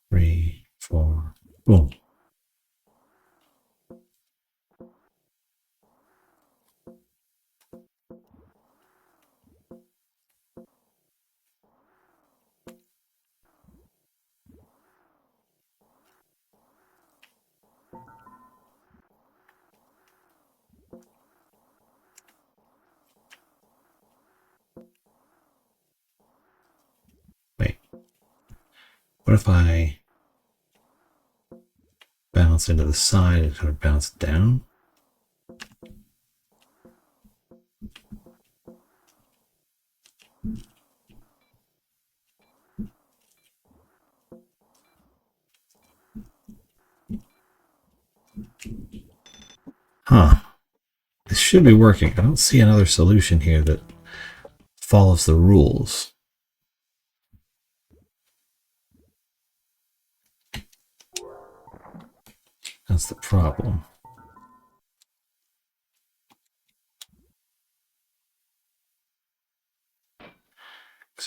Three, four, boom. Wait, what if I bounce into the side and kind of bounce down? Huh. This should be working. I don't see another solution here that follows the rules. That's the problem.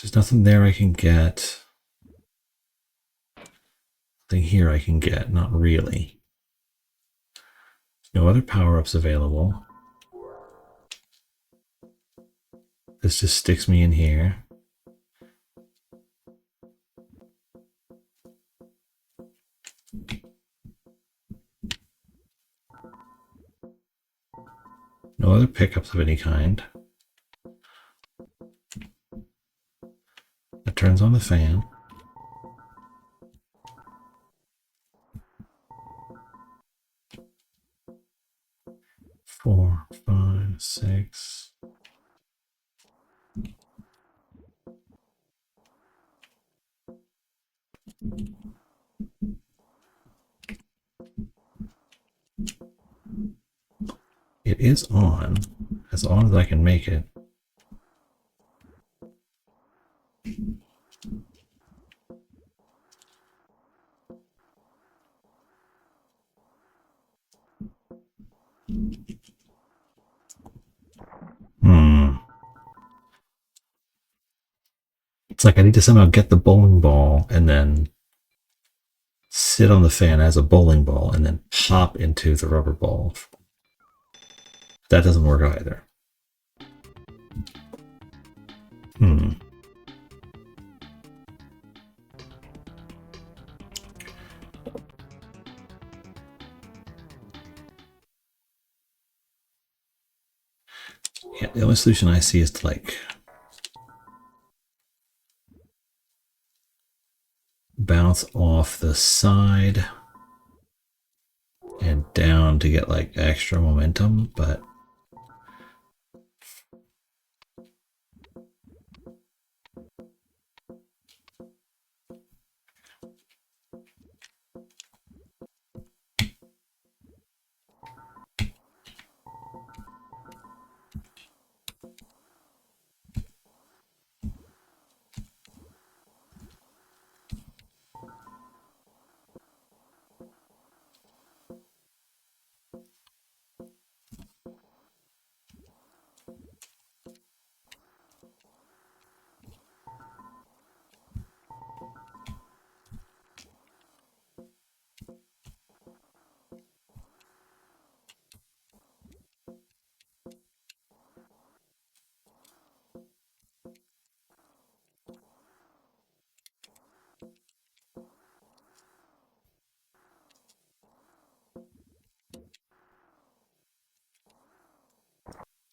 There's nothing there I can get. Nothing here I can get. Not really. No other power-ups available. This just sticks me in here. No other pickups of any kind. That turns on the fan. Four, five, six. It is on, as I can make it. It's like I need to somehow get the bowling ball and then sit on the fan as a bowling ball and then pop into the rubber ball. That doesn't work either. Yeah, the only solution I see is to like bounce off the side and down to get like extra momentum, but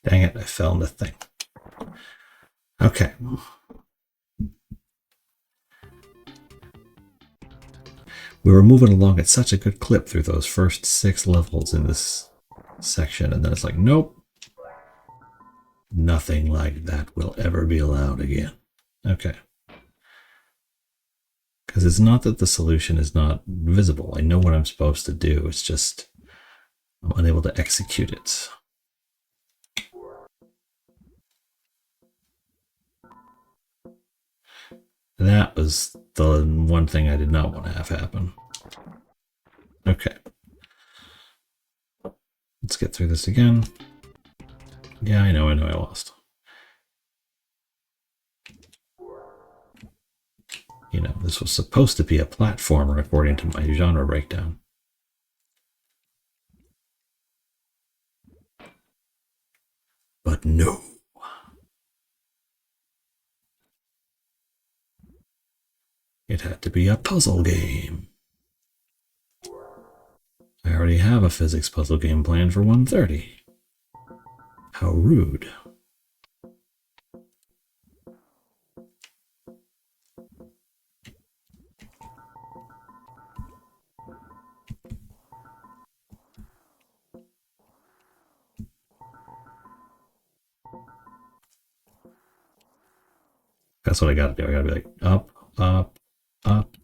dang it, I fell in the thing. Okay. We were moving along at such a good clip through those first 6 levels in this section, and then it's like, nope. Nothing like that will ever be allowed again. Okay. Because it's not that the solution is not visible. I know what I'm supposed to do. It's just I'm unable to execute it. That was the one thing I did not want to have happen. Okay. Let's get through this again. Yeah, I know I lost. You know, this was supposed to be a platformer according to my genre breakdown. But no. It had to be a puzzle game. I already have a physics puzzle game planned for 1:30. How rude. That's what I gotta do. I gotta be like up, up, up,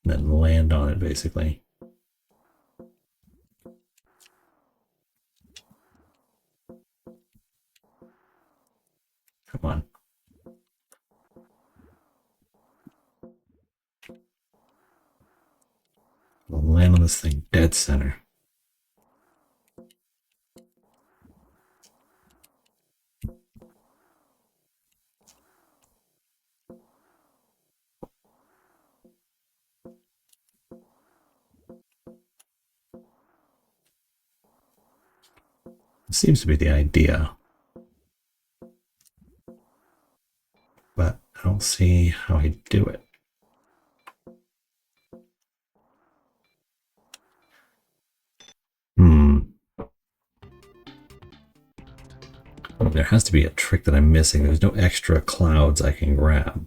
and then land on it basically. Come on. I'll land on this thing dead center. Seems to be the idea. But I don't see how I do it. Oh, there has to be a trick that I'm missing. There's no extra clouds I can grab.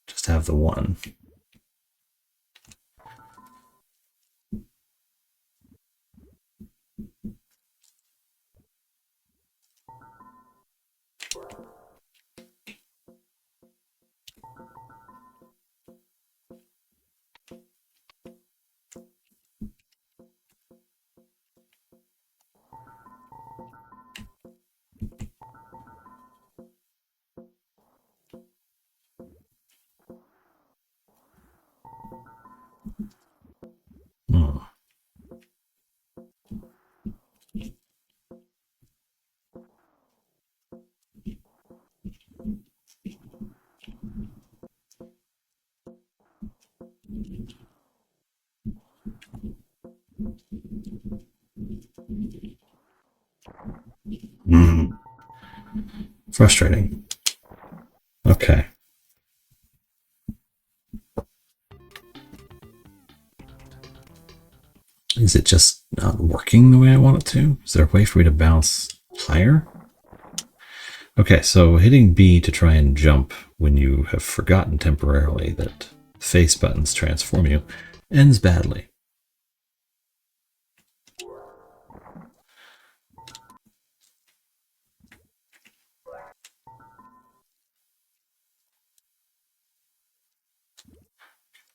Just have the one. Frustrating. Okay. Is it just not working the way I want it to? Is there a way for me to bounce higher? Okay, so hitting B to try and jump when you have forgotten temporarily that face buttons transform you ends badly.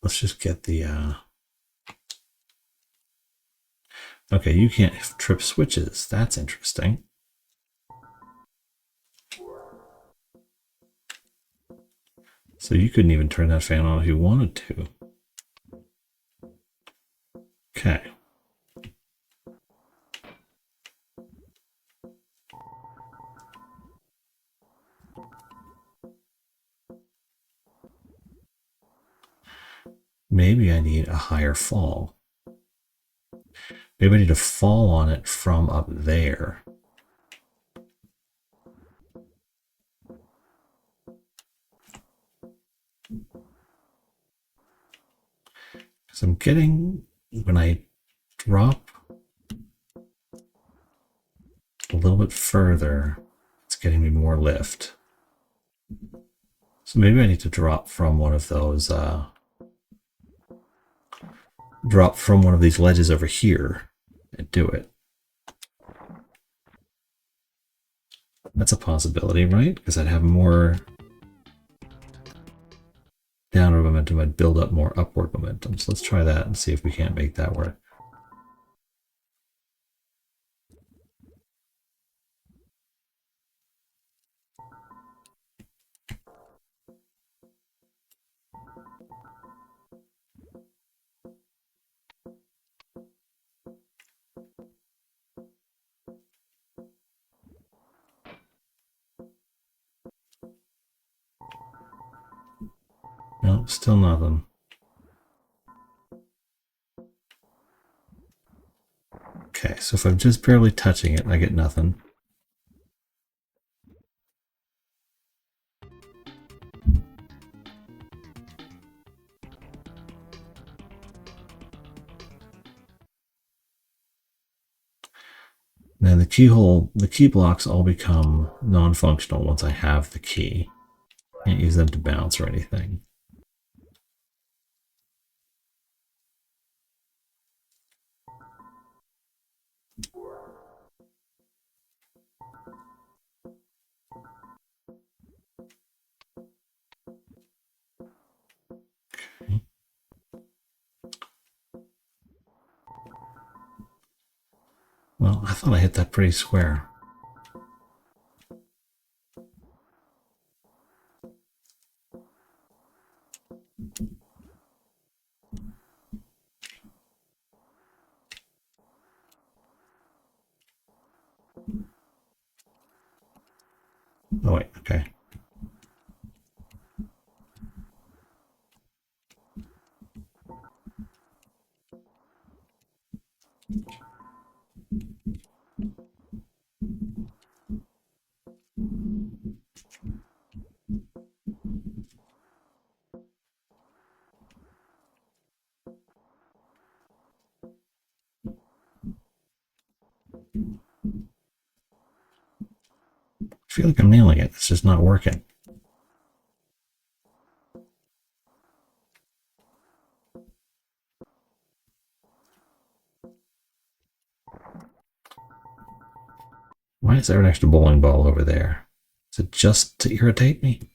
Let's just get the... Okay, you can't trip switches. That's interesting. So you couldn't even turn that fan on if you wanted to. Okay. Maybe I need a higher fall. Maybe I need to fall on it from up there. So I'm getting, when I drop a little bit further, it's getting me more lift. So maybe I need to drop from one of those, drop from one of these ledges over here and do it. That's a possibility, right? Because I'd have more downward momentum, I'd build up more upward momentum. So let's try that and see if we can't make that work. No, still nothing. Okay, so if I'm just barely touching it, I get nothing. Then the keyhole, the key blocks all become non-functional once I have the key. Can't use them to bounce or anything. Okay. Well, I thought I hit that pretty square. Oh wait, okay. feel like I'm nailing it. It's just not working. Why is there an extra bowling ball over there? Is it just to irritate me?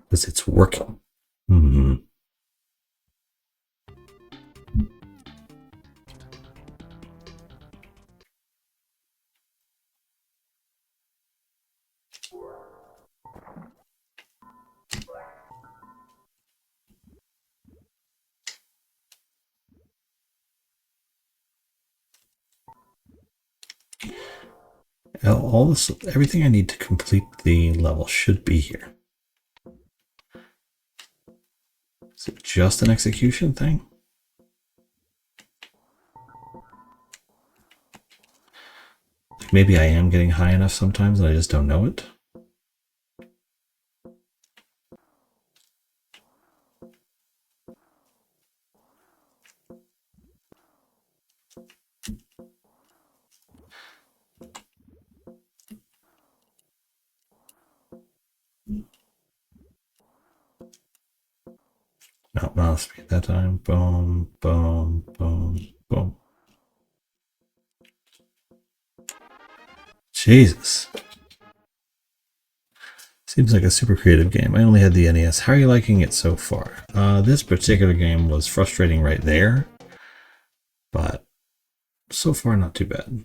Because it's working. All this, everything I need to complete the level should be here. Is it just an execution thing? Maybe I am getting high enough sometimes and I just don't know it. No, not speed that time. Boom, boom, boom, boom. Jesus. Seems like a super creative game. I only had the NES. How are you liking it so far? This particular game was frustrating right there, but so far not too bad.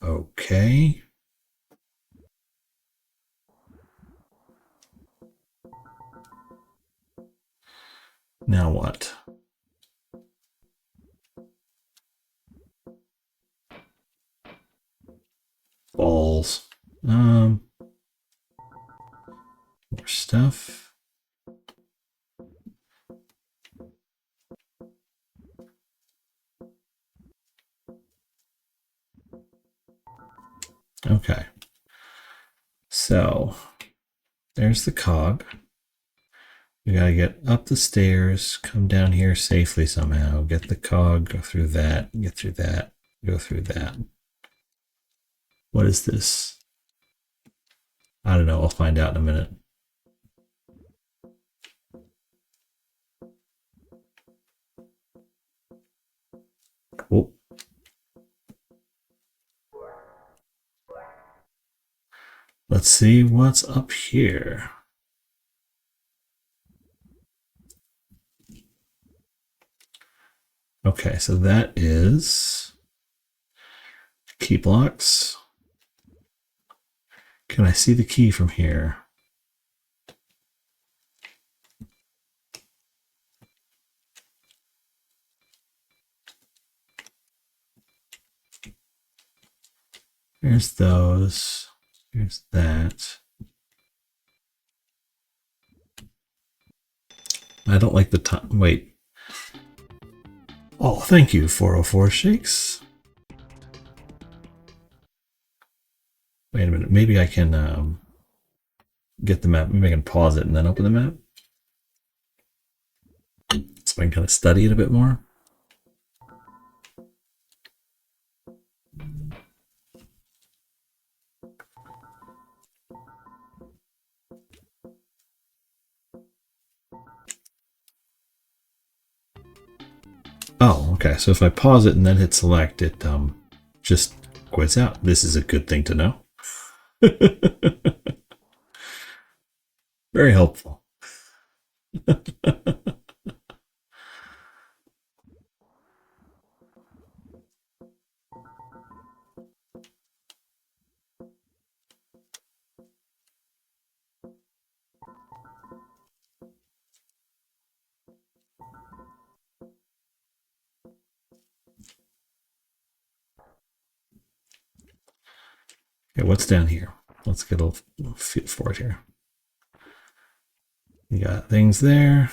Okay. Now what? Balls. More stuff. Okay. So there's the cog. We gotta get up the stairs, come down here safely somehow, get the cog, go through that, get through that, go through that. What is this? I don't know. I'll find out in a minute. Oh. Let's see what's up here. Okay, so that is key blocks. Can I see the key from here? There's those. Here's that. I don't like the time. Wait. Oh, thank you, 404 Shakes. Wait a minute. Maybe I can get the map. Maybe I can pause it and then open the map. So I can kind of study it a bit more. Oh, okay. So if I pause it and then hit select, it just quits out. This is a good thing to know. Very helpful. Okay, what's down here? Let's get a little feel for it here. You got things there.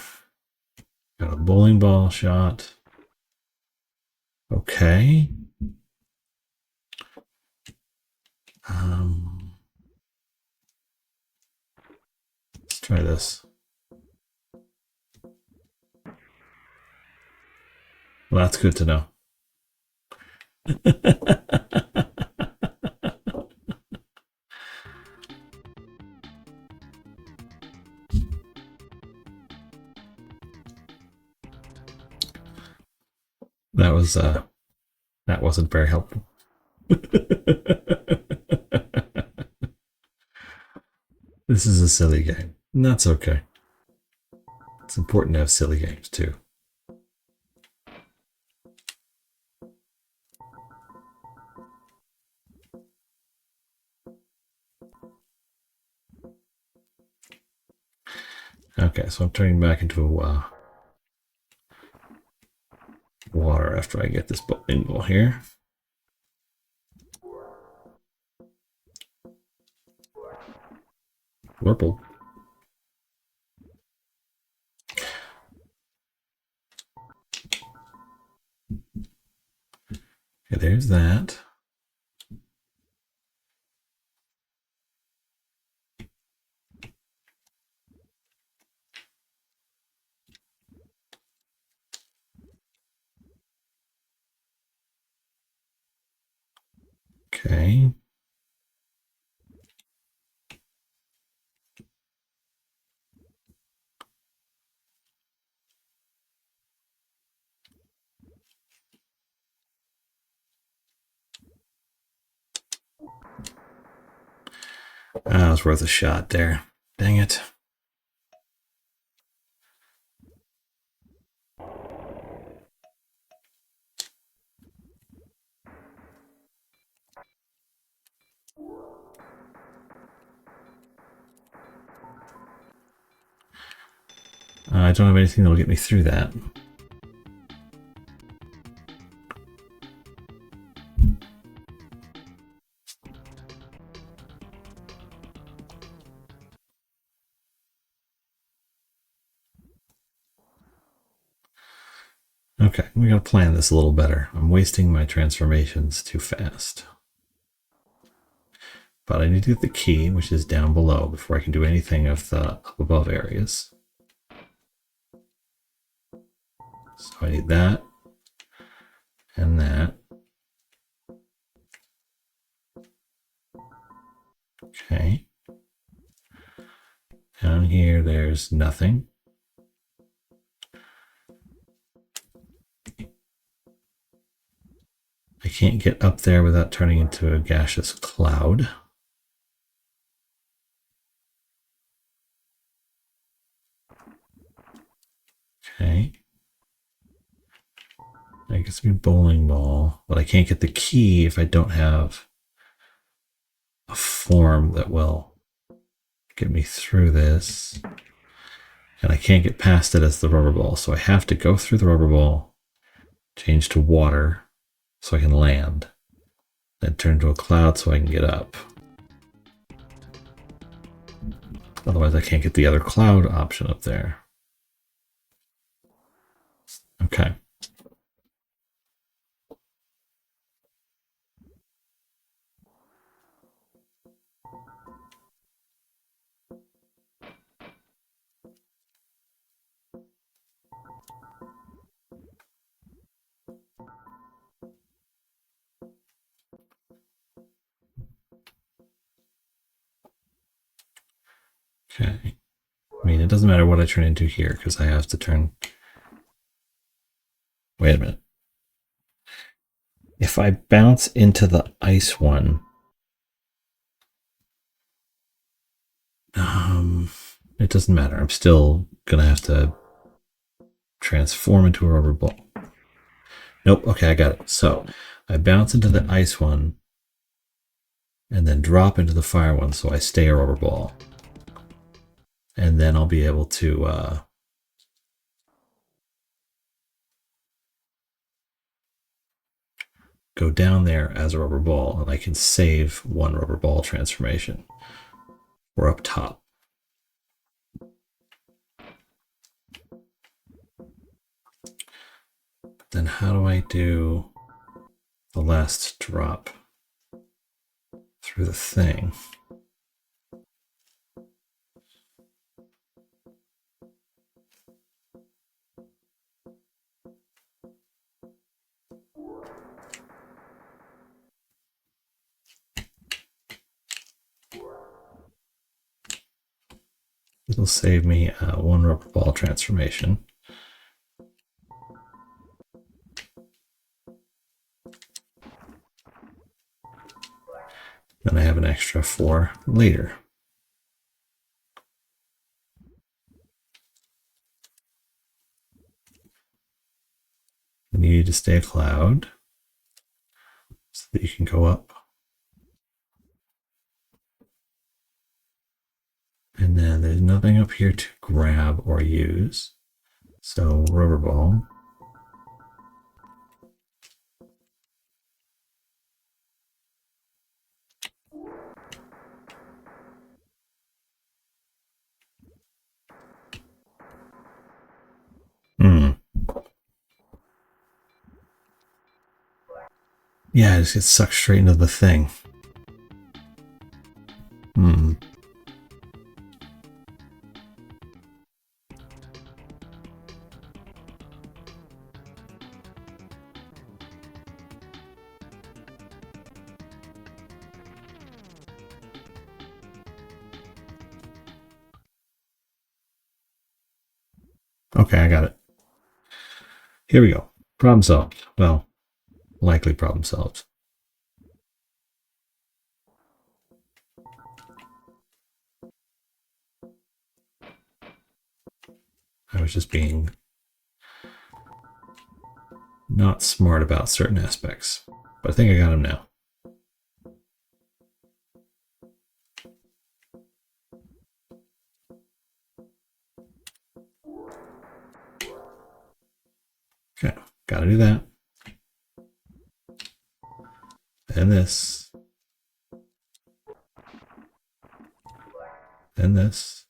Got a bowling ball shot. Okay. Let's try this. Well, that's good to know. That wasn't very helpful. This is a silly game. And that's okay. It's important to have silly games too. Okay, so I'm turning back into water after I get this bowling ball here. Purple. Okay, there's that. Okay. Ah, it was worth a shot there. Dang it. I don't have anything that'll get me through that. Okay, we gotta plan this a little better. I'm wasting my transformations too fast. But I need to get the key, which is down below, before I can do anything of the up above areas. So I need that and that. Okay. Down here, there's nothing. I can't get up there without turning into a gaseous cloud. Okay. I guess it'd be bowling ball, but I can't get the key if I don't have a form that will get me through this. And I can't get past it as the rubber ball, so I have to go through the rubber ball, change to water so I can land, then turn into a cloud so I can get up. Otherwise I can't get the other cloud option up there. Okay. Okay. I mean, it doesn't matter what I turn into here because I have to turn. Wait a minute. If I bounce into the ice one, it doesn't matter. I'm still going to have to transform into a rubber ball. Nope. Okay, I got it. So I bounce into the ice one and then drop into the fire one so I stay a rubber ball. And then I'll be able to go down there as a rubber ball, and I can save one rubber ball transformation. Or up top. But then how do I do the last drop through the thing? It'll save me one rubber ball transformation. Then I have an extra for later. You need to stay a cloud so that you can go up. And then there's nothing up here to grab or use. So rubber ball. Yeah, it just gets sucked straight into the thing. Okay, I got it. Here we go. Problem solved. Well, likely problem solved. I was just being not smart about certain aspects. But I think I got them now. Okay, gotta do that. And this. And this.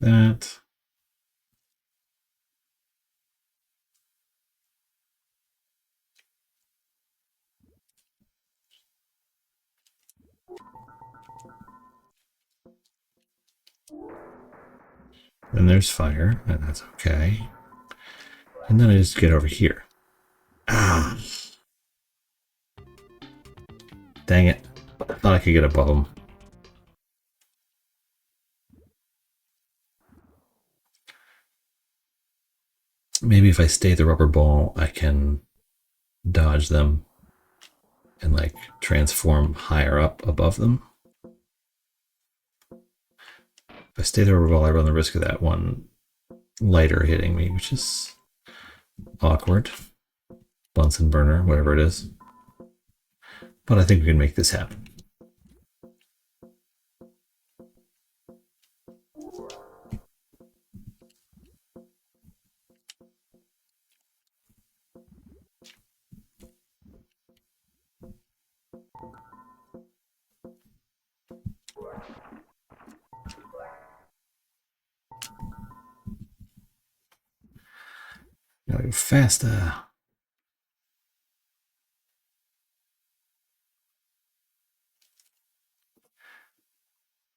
That. Then there's fire, and that's okay. And then I just get over here. Ah. Dang it. I thought I could get above them. Maybe if I stay the rubber ball, I can dodge them and like transform higher up above them. If I stay the rubber ball, I run the risk of that one lighter hitting me, which is awkward. Bunsen burner, whatever it is. But I think we can make this happen. Gotta go faster.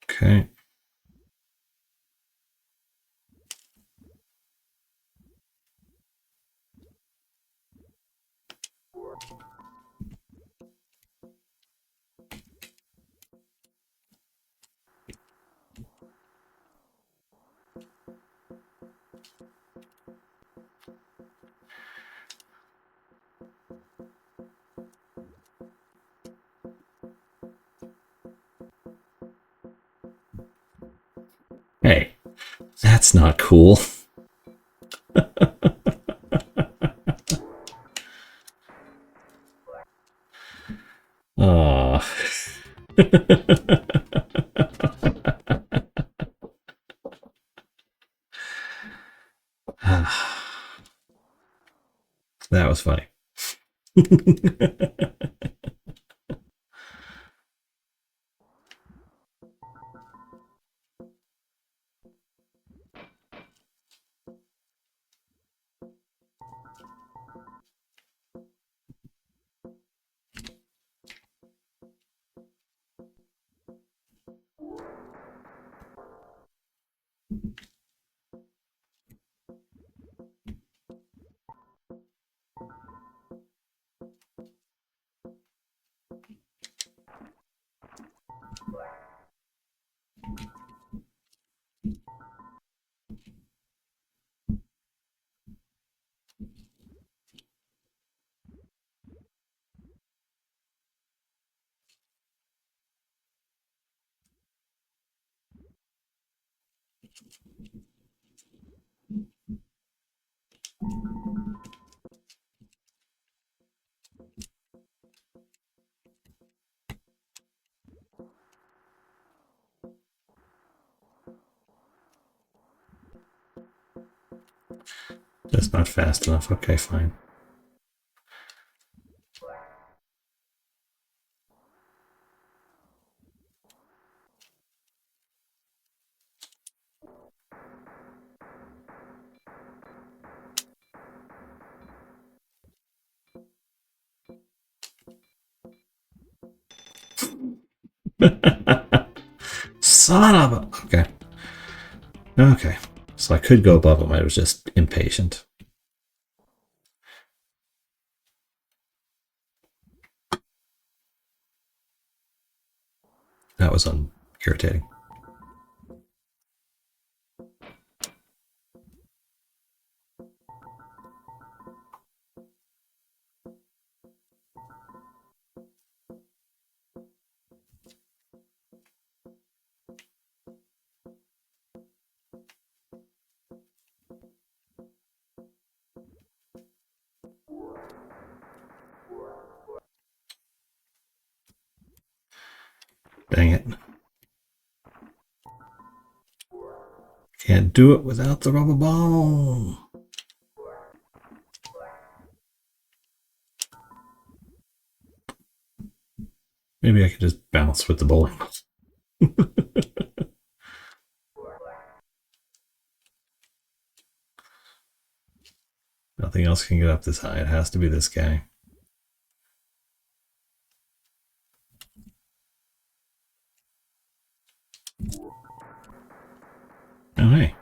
Okay. Hey, that's not cool. Aw. That was funny. That's not fast enough. Okay, fine. Son of a... Okay. Okay. So I could go above him. I was just impatient. That was irritating. Dang it. Can't do it without the rubber ball. Maybe I could just bounce with the bowling ball. Nothing else can get up this high. It has to be this guy. Oh, hey.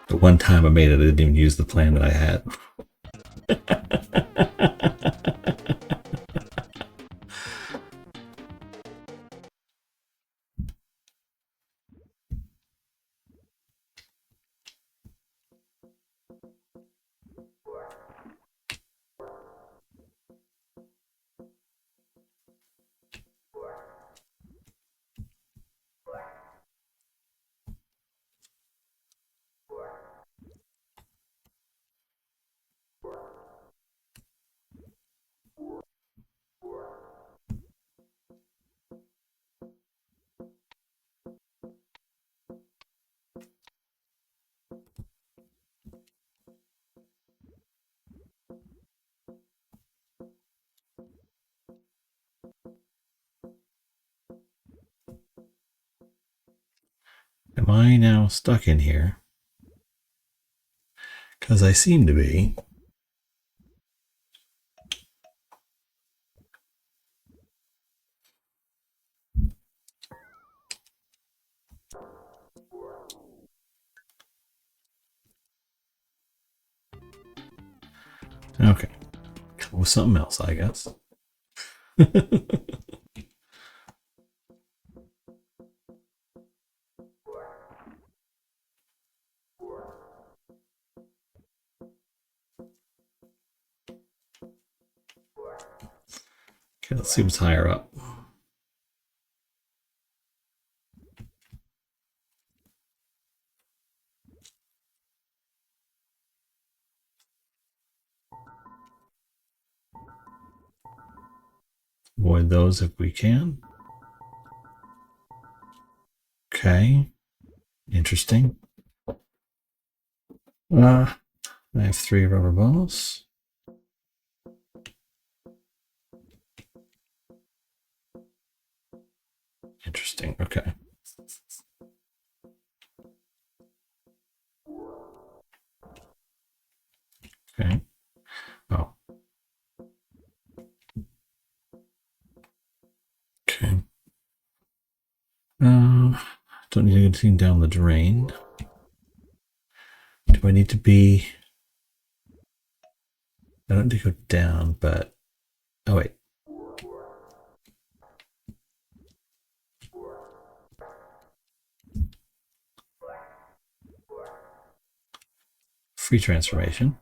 The one time I made it, I didn't even use the plan that I had. Am I now stuck in here? Because I seem to be. Okay. Come with something else, I guess. Okay, let's see what's higher up. Avoid those if we can. Okay. Interesting. I have 3 rubber balls. Interesting. Okay. Okay. Oh. Okay. Don't need anything down the drain. Do I need to be... I don't need to go down, but... Oh, wait. Free transformation.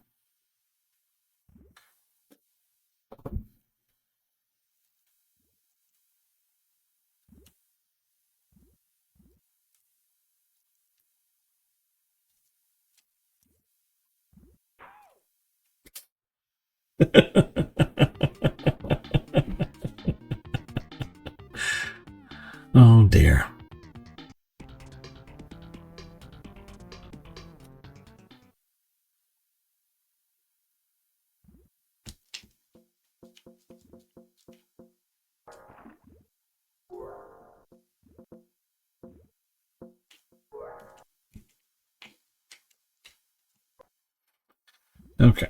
Oh dear. Okay,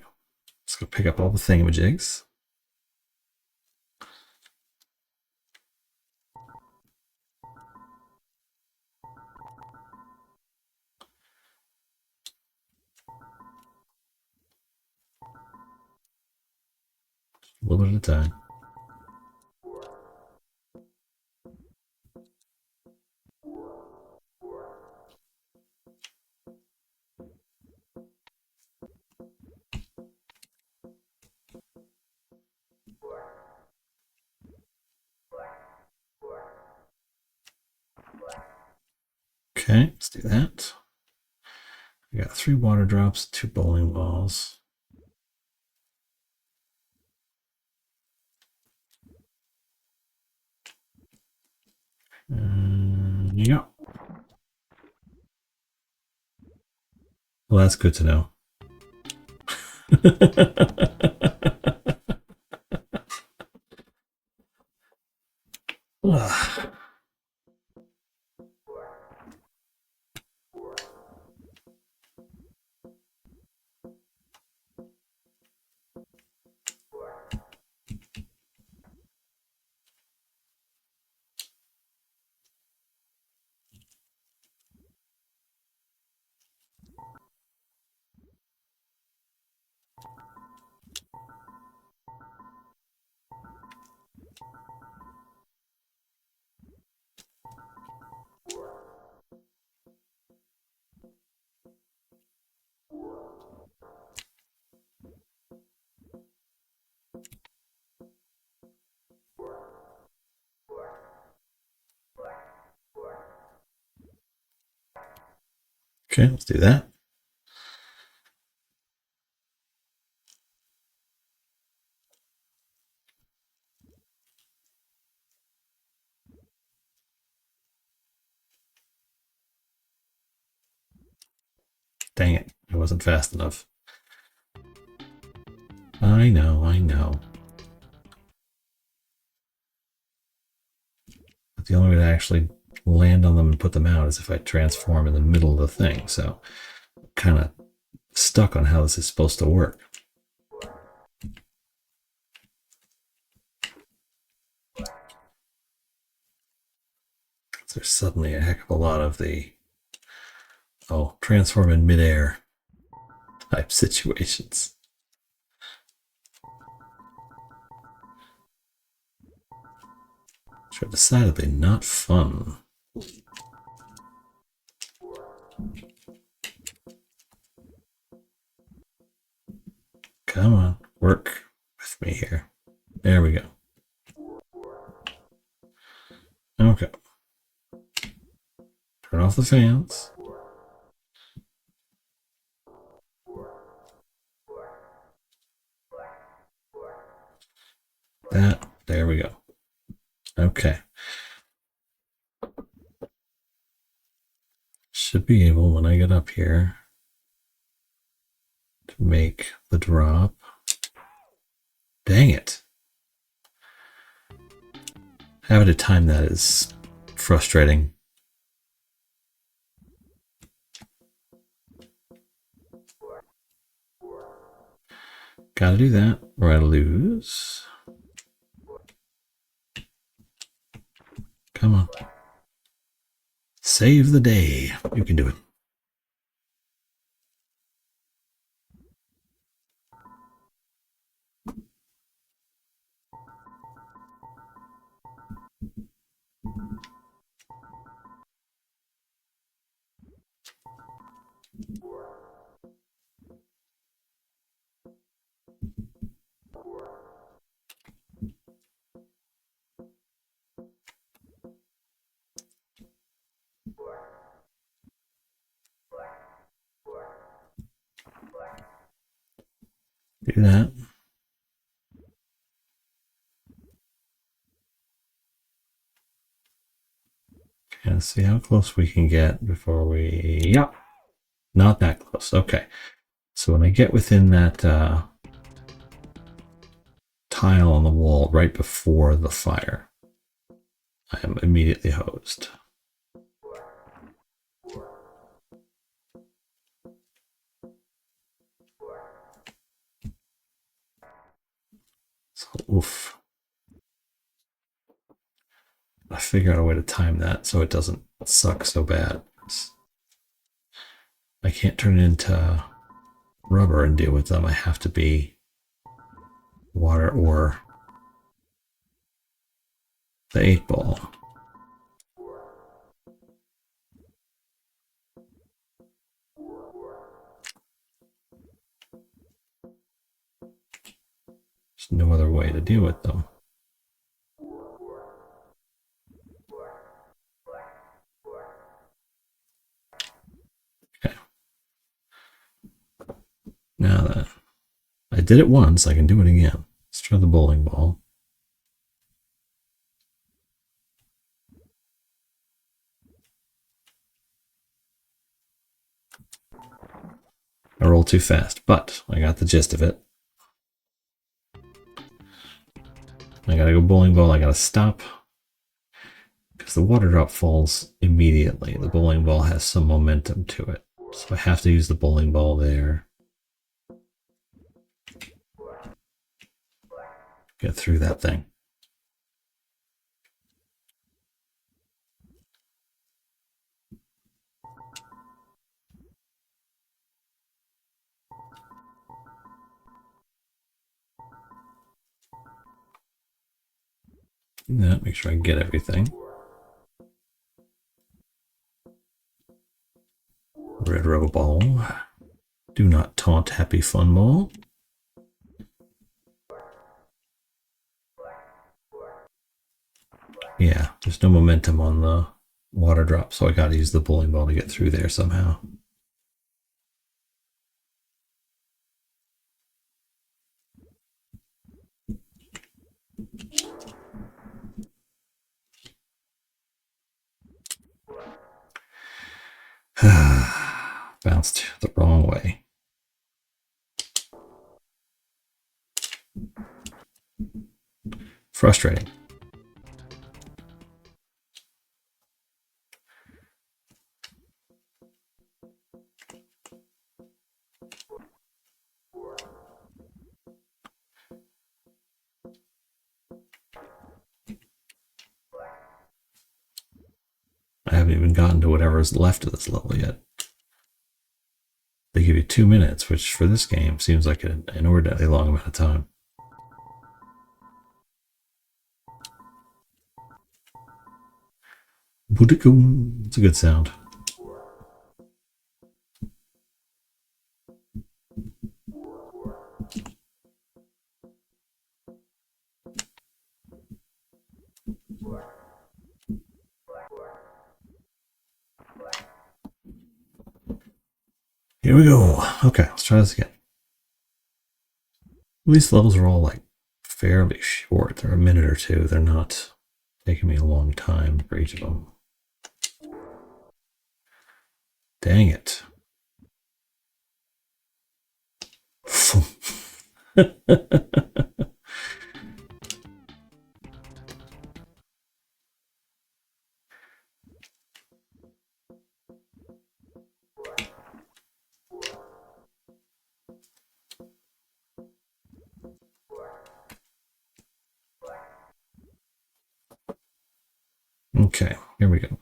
let's go pick up all the thingamajigs. A little bit at a time. Okay, let's do that. We got 3 water drops, 2 bowling balls. Yeah. Well, that's good to know. Okay, let's do that. Dang it, it wasn't fast enough. I know, I know. But the only way to actually land on them and put them out is if I transform in the middle of the thing. So I'm kind of stuck on how this is supposed to work. There's suddenly a heck of a lot of the transform in midair type situations. Which are decidedly not fun. Come on, work with me here. There we go. Okay. Turn off the fans. There we go. Okay. Should be able, when I get up here, to make the drop. Dang it. Having to time that is frustrating. Gotta do that, or I lose. Come on. Save the day. You can do it. Do that. Okay, let's see how close we can get before we... Yep, not that close. Okay. So when I get within that tile on the wall right before the fire, I am immediately hosed. So, oof. I figure out a way to time that so it doesn't suck so bad. I can't turn it into rubber and deal with them. I have to be water or the 8-ball. There's no other way to deal with them. Okay. Now that I did it once, I can do it again. Let's try the bowling ball. I rolled too fast, but I got the gist of it. I gotta go bowling ball, I gotta stop. Because the water drop falls immediately. The bowling ball has some momentum to it. So I have to use the bowling ball there. Get through that thing. That, make sure I get everything. Red rubber ball. Do not taunt Happy Fun Ball. Yeah, there's no momentum on the water drop, so I gotta use the bowling ball to get through there somehow. Bounced the wrong way. Frustrating. I haven't even gotten to whatever's left of this level yet. They give you 2 minutes, which for this game seems like an inordinately long amount of time. Booticoom. It's a good sound. Here we go. Okay, let's try this again. These levels are all like fairly short. They're a minute or two. They're not taking me a long time for each of them. Dang it. Okay, here we go.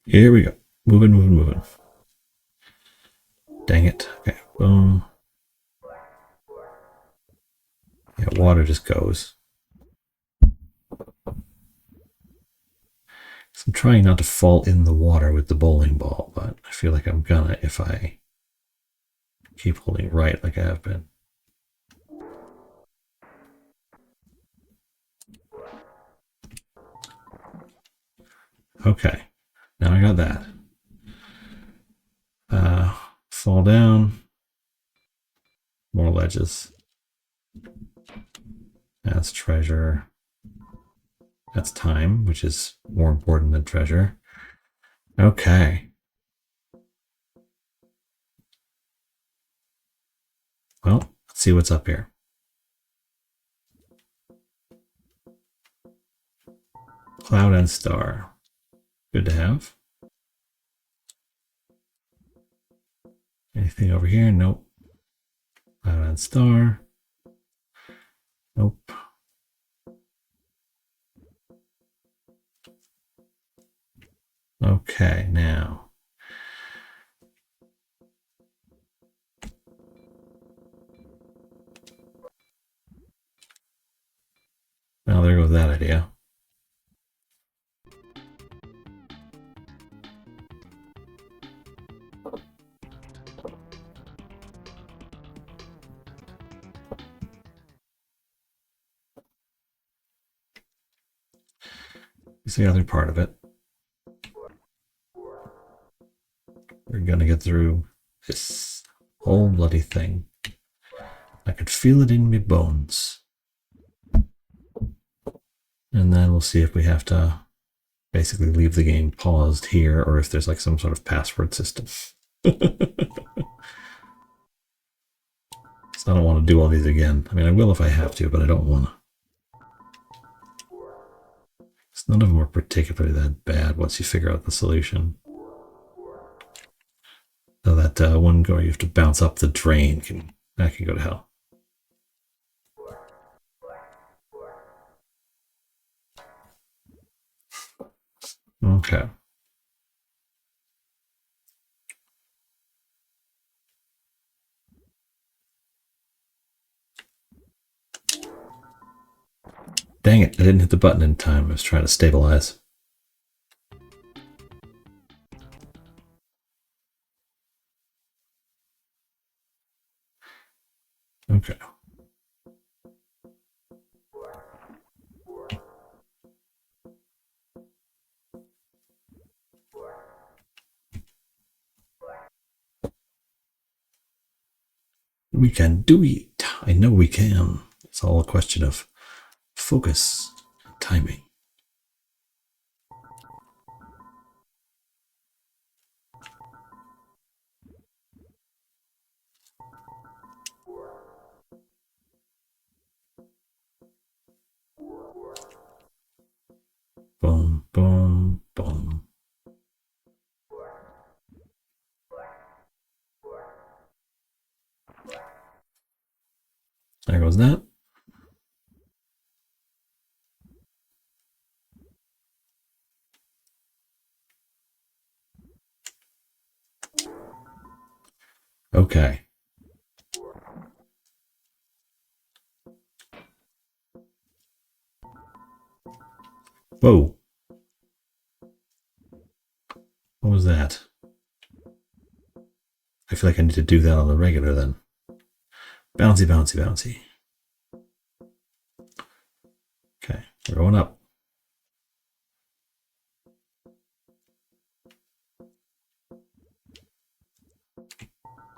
Here we go. Moving, moving, moving. Dang it. Okay, boom. Yeah, water just goes. I'm trying not to fall in the water with the bowling ball, but I feel like I'm gonna if I keep holding right like I have been. Okay, now I got that. Fall down. More ledges. That's treasure. That's time, which is more important than treasure. Okay. Well, let's see what's up here. Cloud and star. Good to have. Anything over here? Nope. Cloud and star. Nope. Okay, now. Well, there goes that idea. It's the other part of it. We're gonna get through this whole bloody thing. I could feel it in me bones. And then we'll see if we have to basically leave the game paused here or if there's like some sort of password system. So I don't want to do all these again. I mean, I will if I have to, but I don't want to. None of them are particularly that bad once you figure out the solution. So that one where you have to bounce up the drain can go to hell. Okay. Dang it, I didn't hit the button in time. I was trying to stabilize. Okay. We can do it. I know we can. It's all a question of focus and timing. Boom, boom, boom. There goes that. Okay. Whoa. What was that? I feel like I need to do that on the regular then. Bouncy, bouncy, bouncy. Okay, we're going up.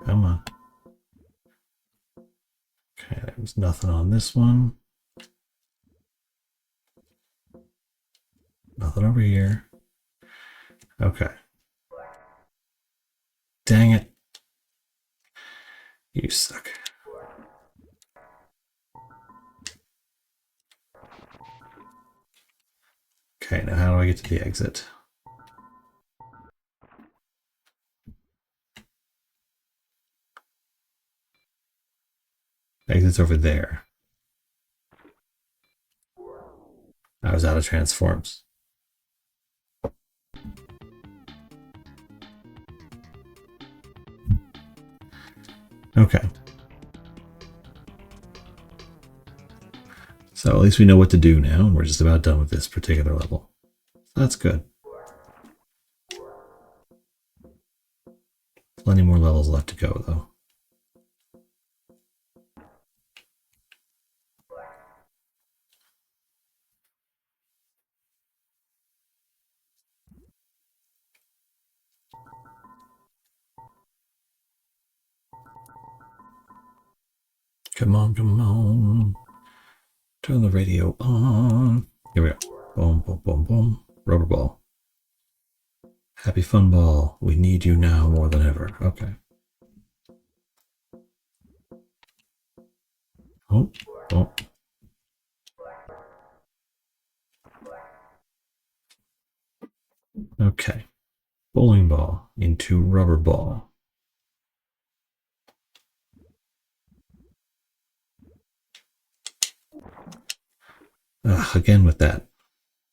Come on. Okay, there's nothing on this one. Nothing over here. Okay. Dang it. You suck. Okay, now how do I get to the exit? Exit's over there. I was out of transforms. Okay. So at least we know what to do now, and we're just about done with this particular level. That's good. Plenty more levels left to go, though. Come on, come on. Turn the radio on. Here we go. Boom, boom, boom, boom. Rubber ball. Happy fun ball. We need you now more than ever. Okay. Oh, oh. Okay. Bowling ball into rubber ball. Ugh, again with that.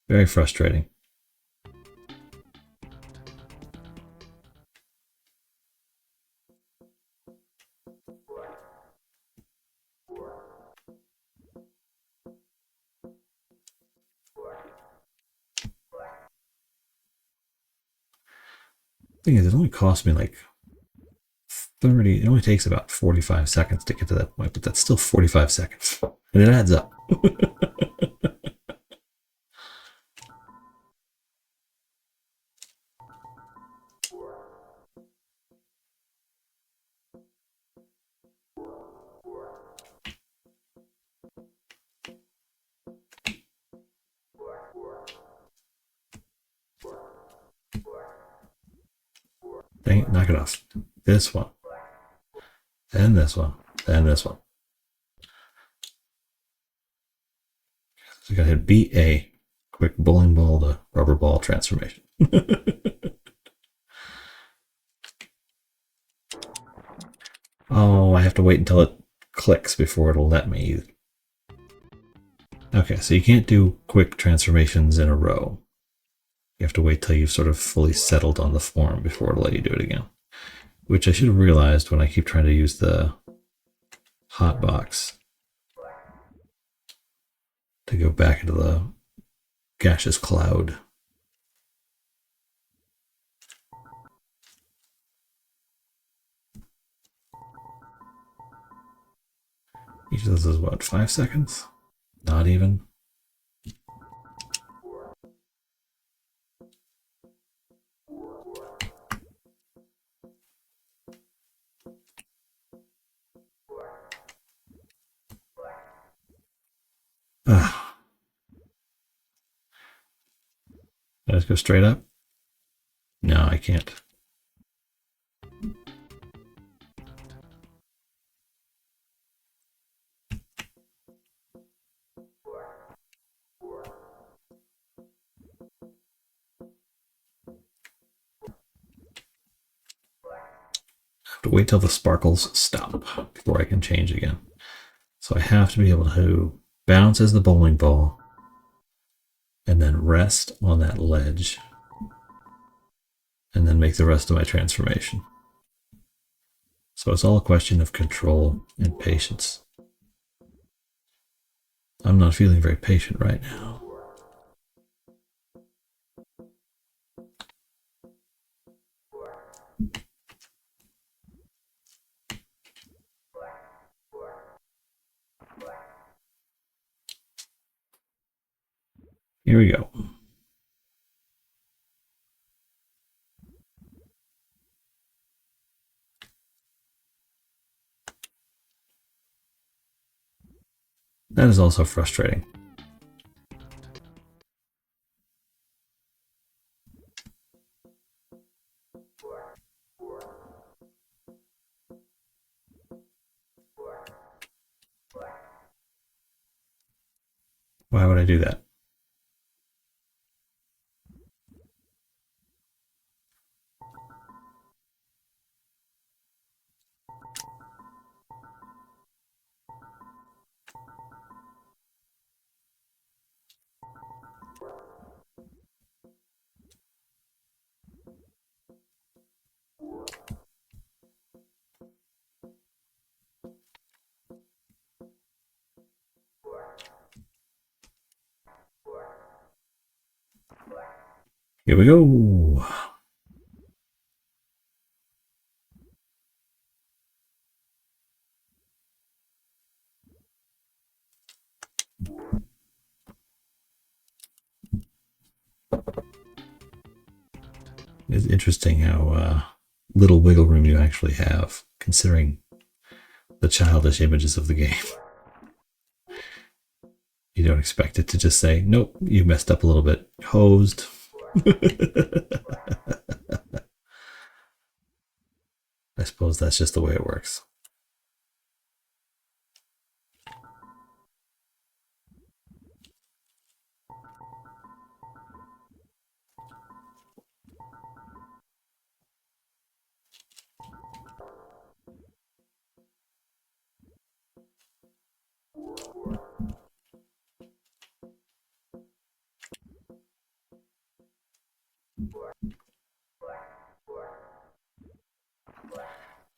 Very frustrating. Thing is, it only cost me like 30. It only takes about 45 seconds to get to that point, but that's still 45 seconds. And it adds up. Dang it, knock it off. This one. And this one. And this one. So I gotta hit BA. Quick bowling ball to rubber ball transformation. Oh, I have to wait until it clicks before it'll let me. Okay, so you can't do quick transformations in a row. You have to wait till you've sort of fully settled on the form before it'll let you do it again. Which I should have realized when I keep trying to use the hotbox to go back into the gaseous cloud. Each of those is what, 5 seconds? Not even. Ah. Can I just go straight up? No, I can't. I have to wait till the sparkles stop before I can change again. So I have to be able to bounce as the bowling ball and then rest on that ledge and then make the rest of my transformation. So it's all a question of control and patience. I'm not feeling very patient right now. Here we go. That is also frustrating. Why would I do that? Here we go. It's interesting how little wiggle room you actually have, considering the childish images of the game. You don't expect it to just say, nope, you messed up a little bit. Hosed. I suppose that's just the way it works.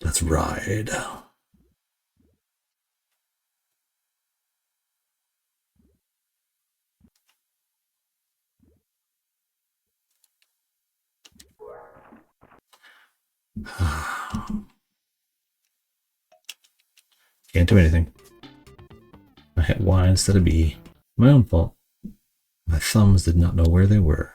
Let's ride. Can't do anything. I hit Y instead of B. My own fault. My thumbs did not know where they were.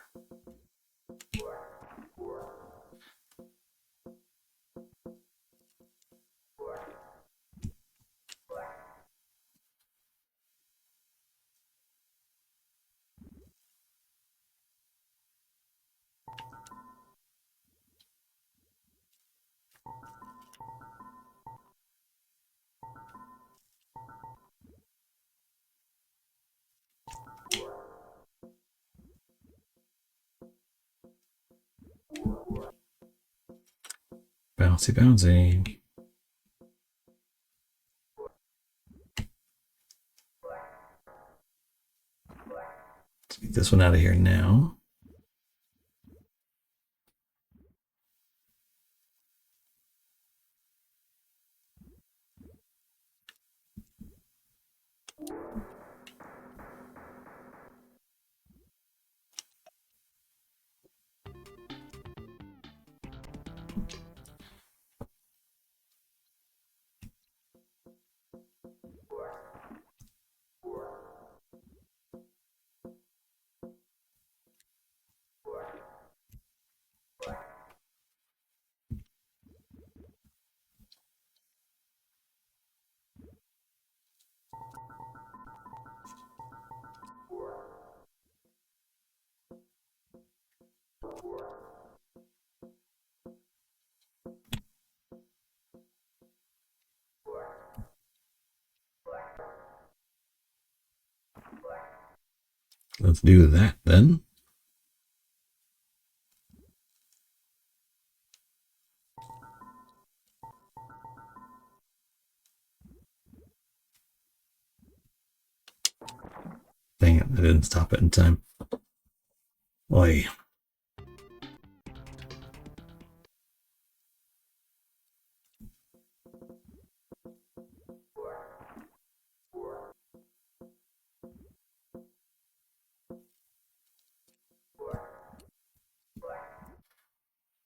Bouncy, bouncy. Let's get this one out of here now. Let's do that then. Dang it, I didn't stop it in time. Oi.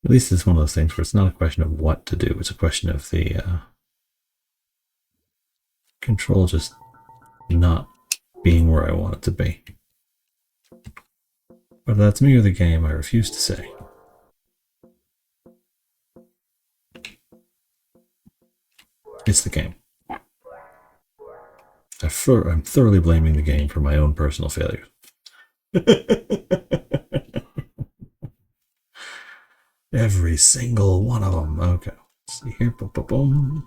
At least it's one of those things where it's not a question of what to do, it's a question of the control just not being where I want it to be. Whether that's me or the game, I refuse to say. It's the game. I'm thoroughly blaming the game for my own personal failure. Every single one of them. Okay. Let's see here. Boom, boom, boom.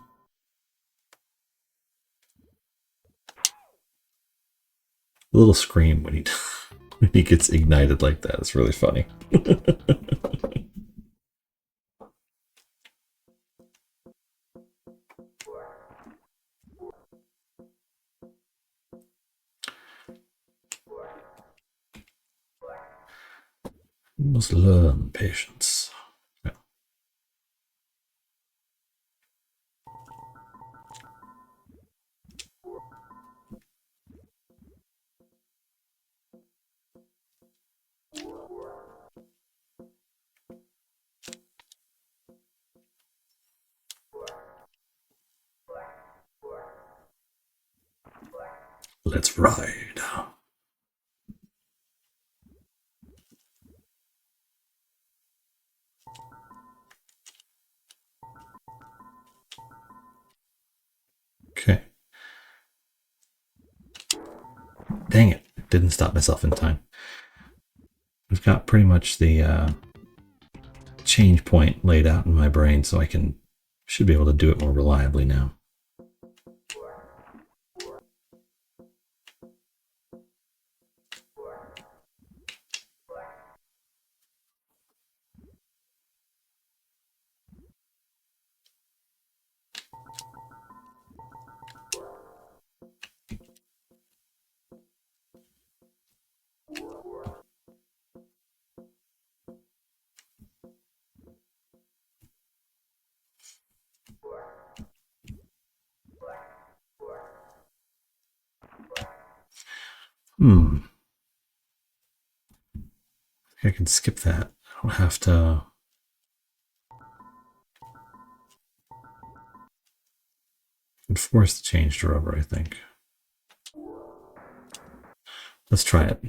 A little scream when he when he gets ignited like that. It's really funny. You must learn patience. Yeah. Let's ride. didn't stop myself in time. I've got pretty much the change point laid out in my brain, so I should be able to do it more reliably now. I can skip that. I don't have to force the change to rubber, I think. Let's try it.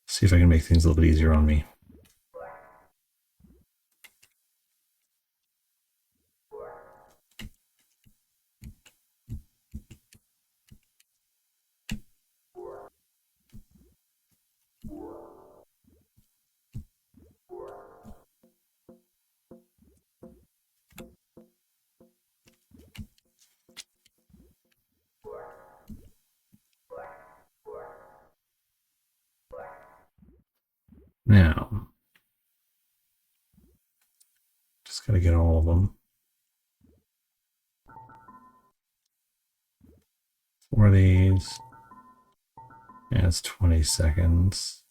See if I can make things a little bit easier on me. Now, just got to get all of them. For these, and it's 20 seconds.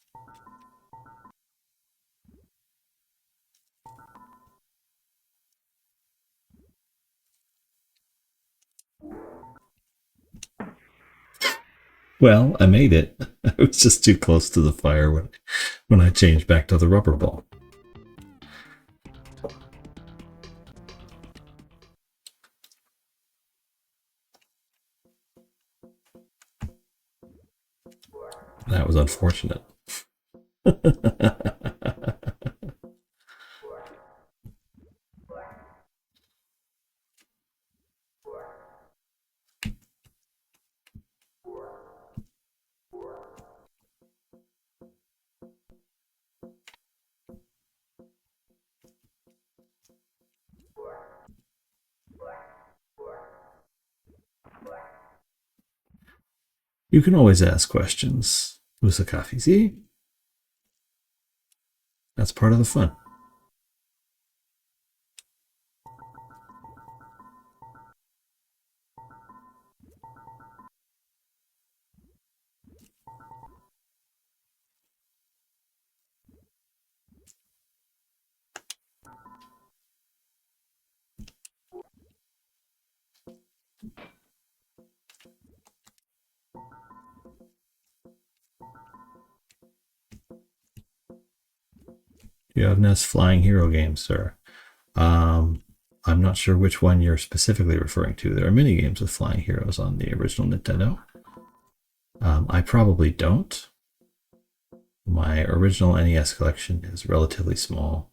Well, I made it. I was just too close to the fire when I changed back to the rubber ball. That was unfortunate. You can always ask questions. Usa coffee, see? That's part of the fun. You have NES Flying Hero games, sir. I'm not sure which one you're specifically referring to. There are many games with flying heroes on the original Nintendo. I probably don't. My original NES collection is relatively small.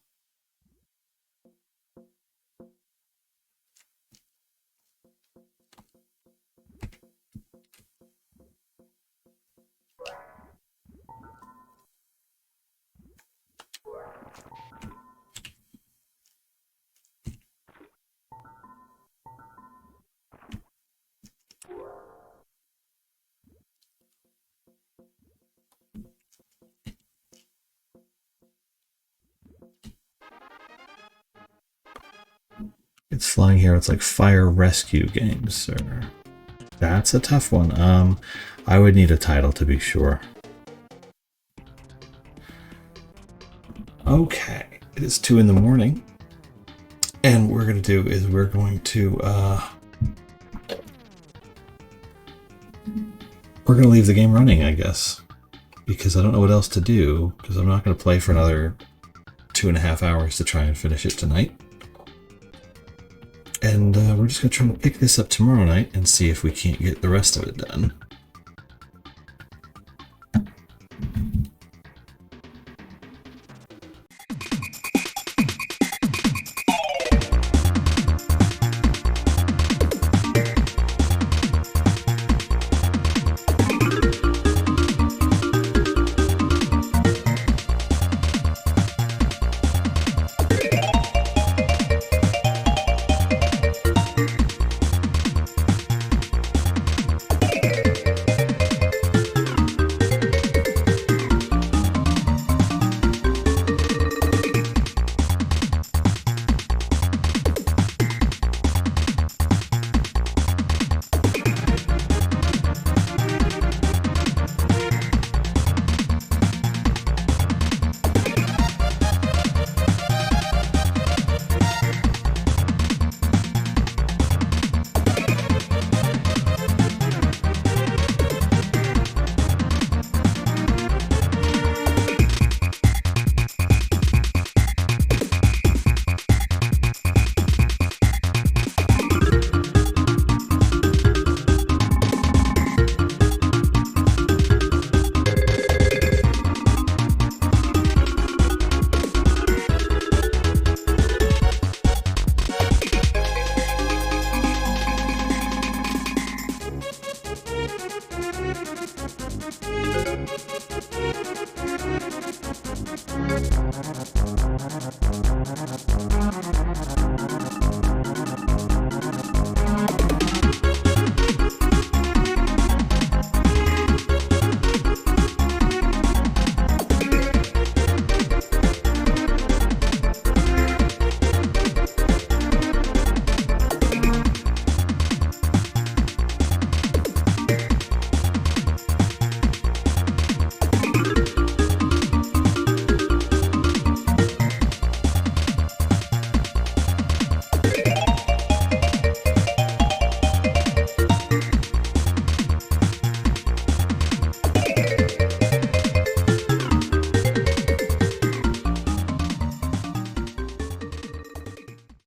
It's Flying Hero. It's like fire rescue games, sir. That's a tough one. I would need a title to be sure. Okay, it is 2 in the morning, and what we're going to do is we're going to leave the game running, I guess, because I don't know what else to do, because I'm not going to play for another 2.5 hours to try and finish it tonight. And we're just going to try to pick this up tomorrow night and see if we can't get the rest of it done.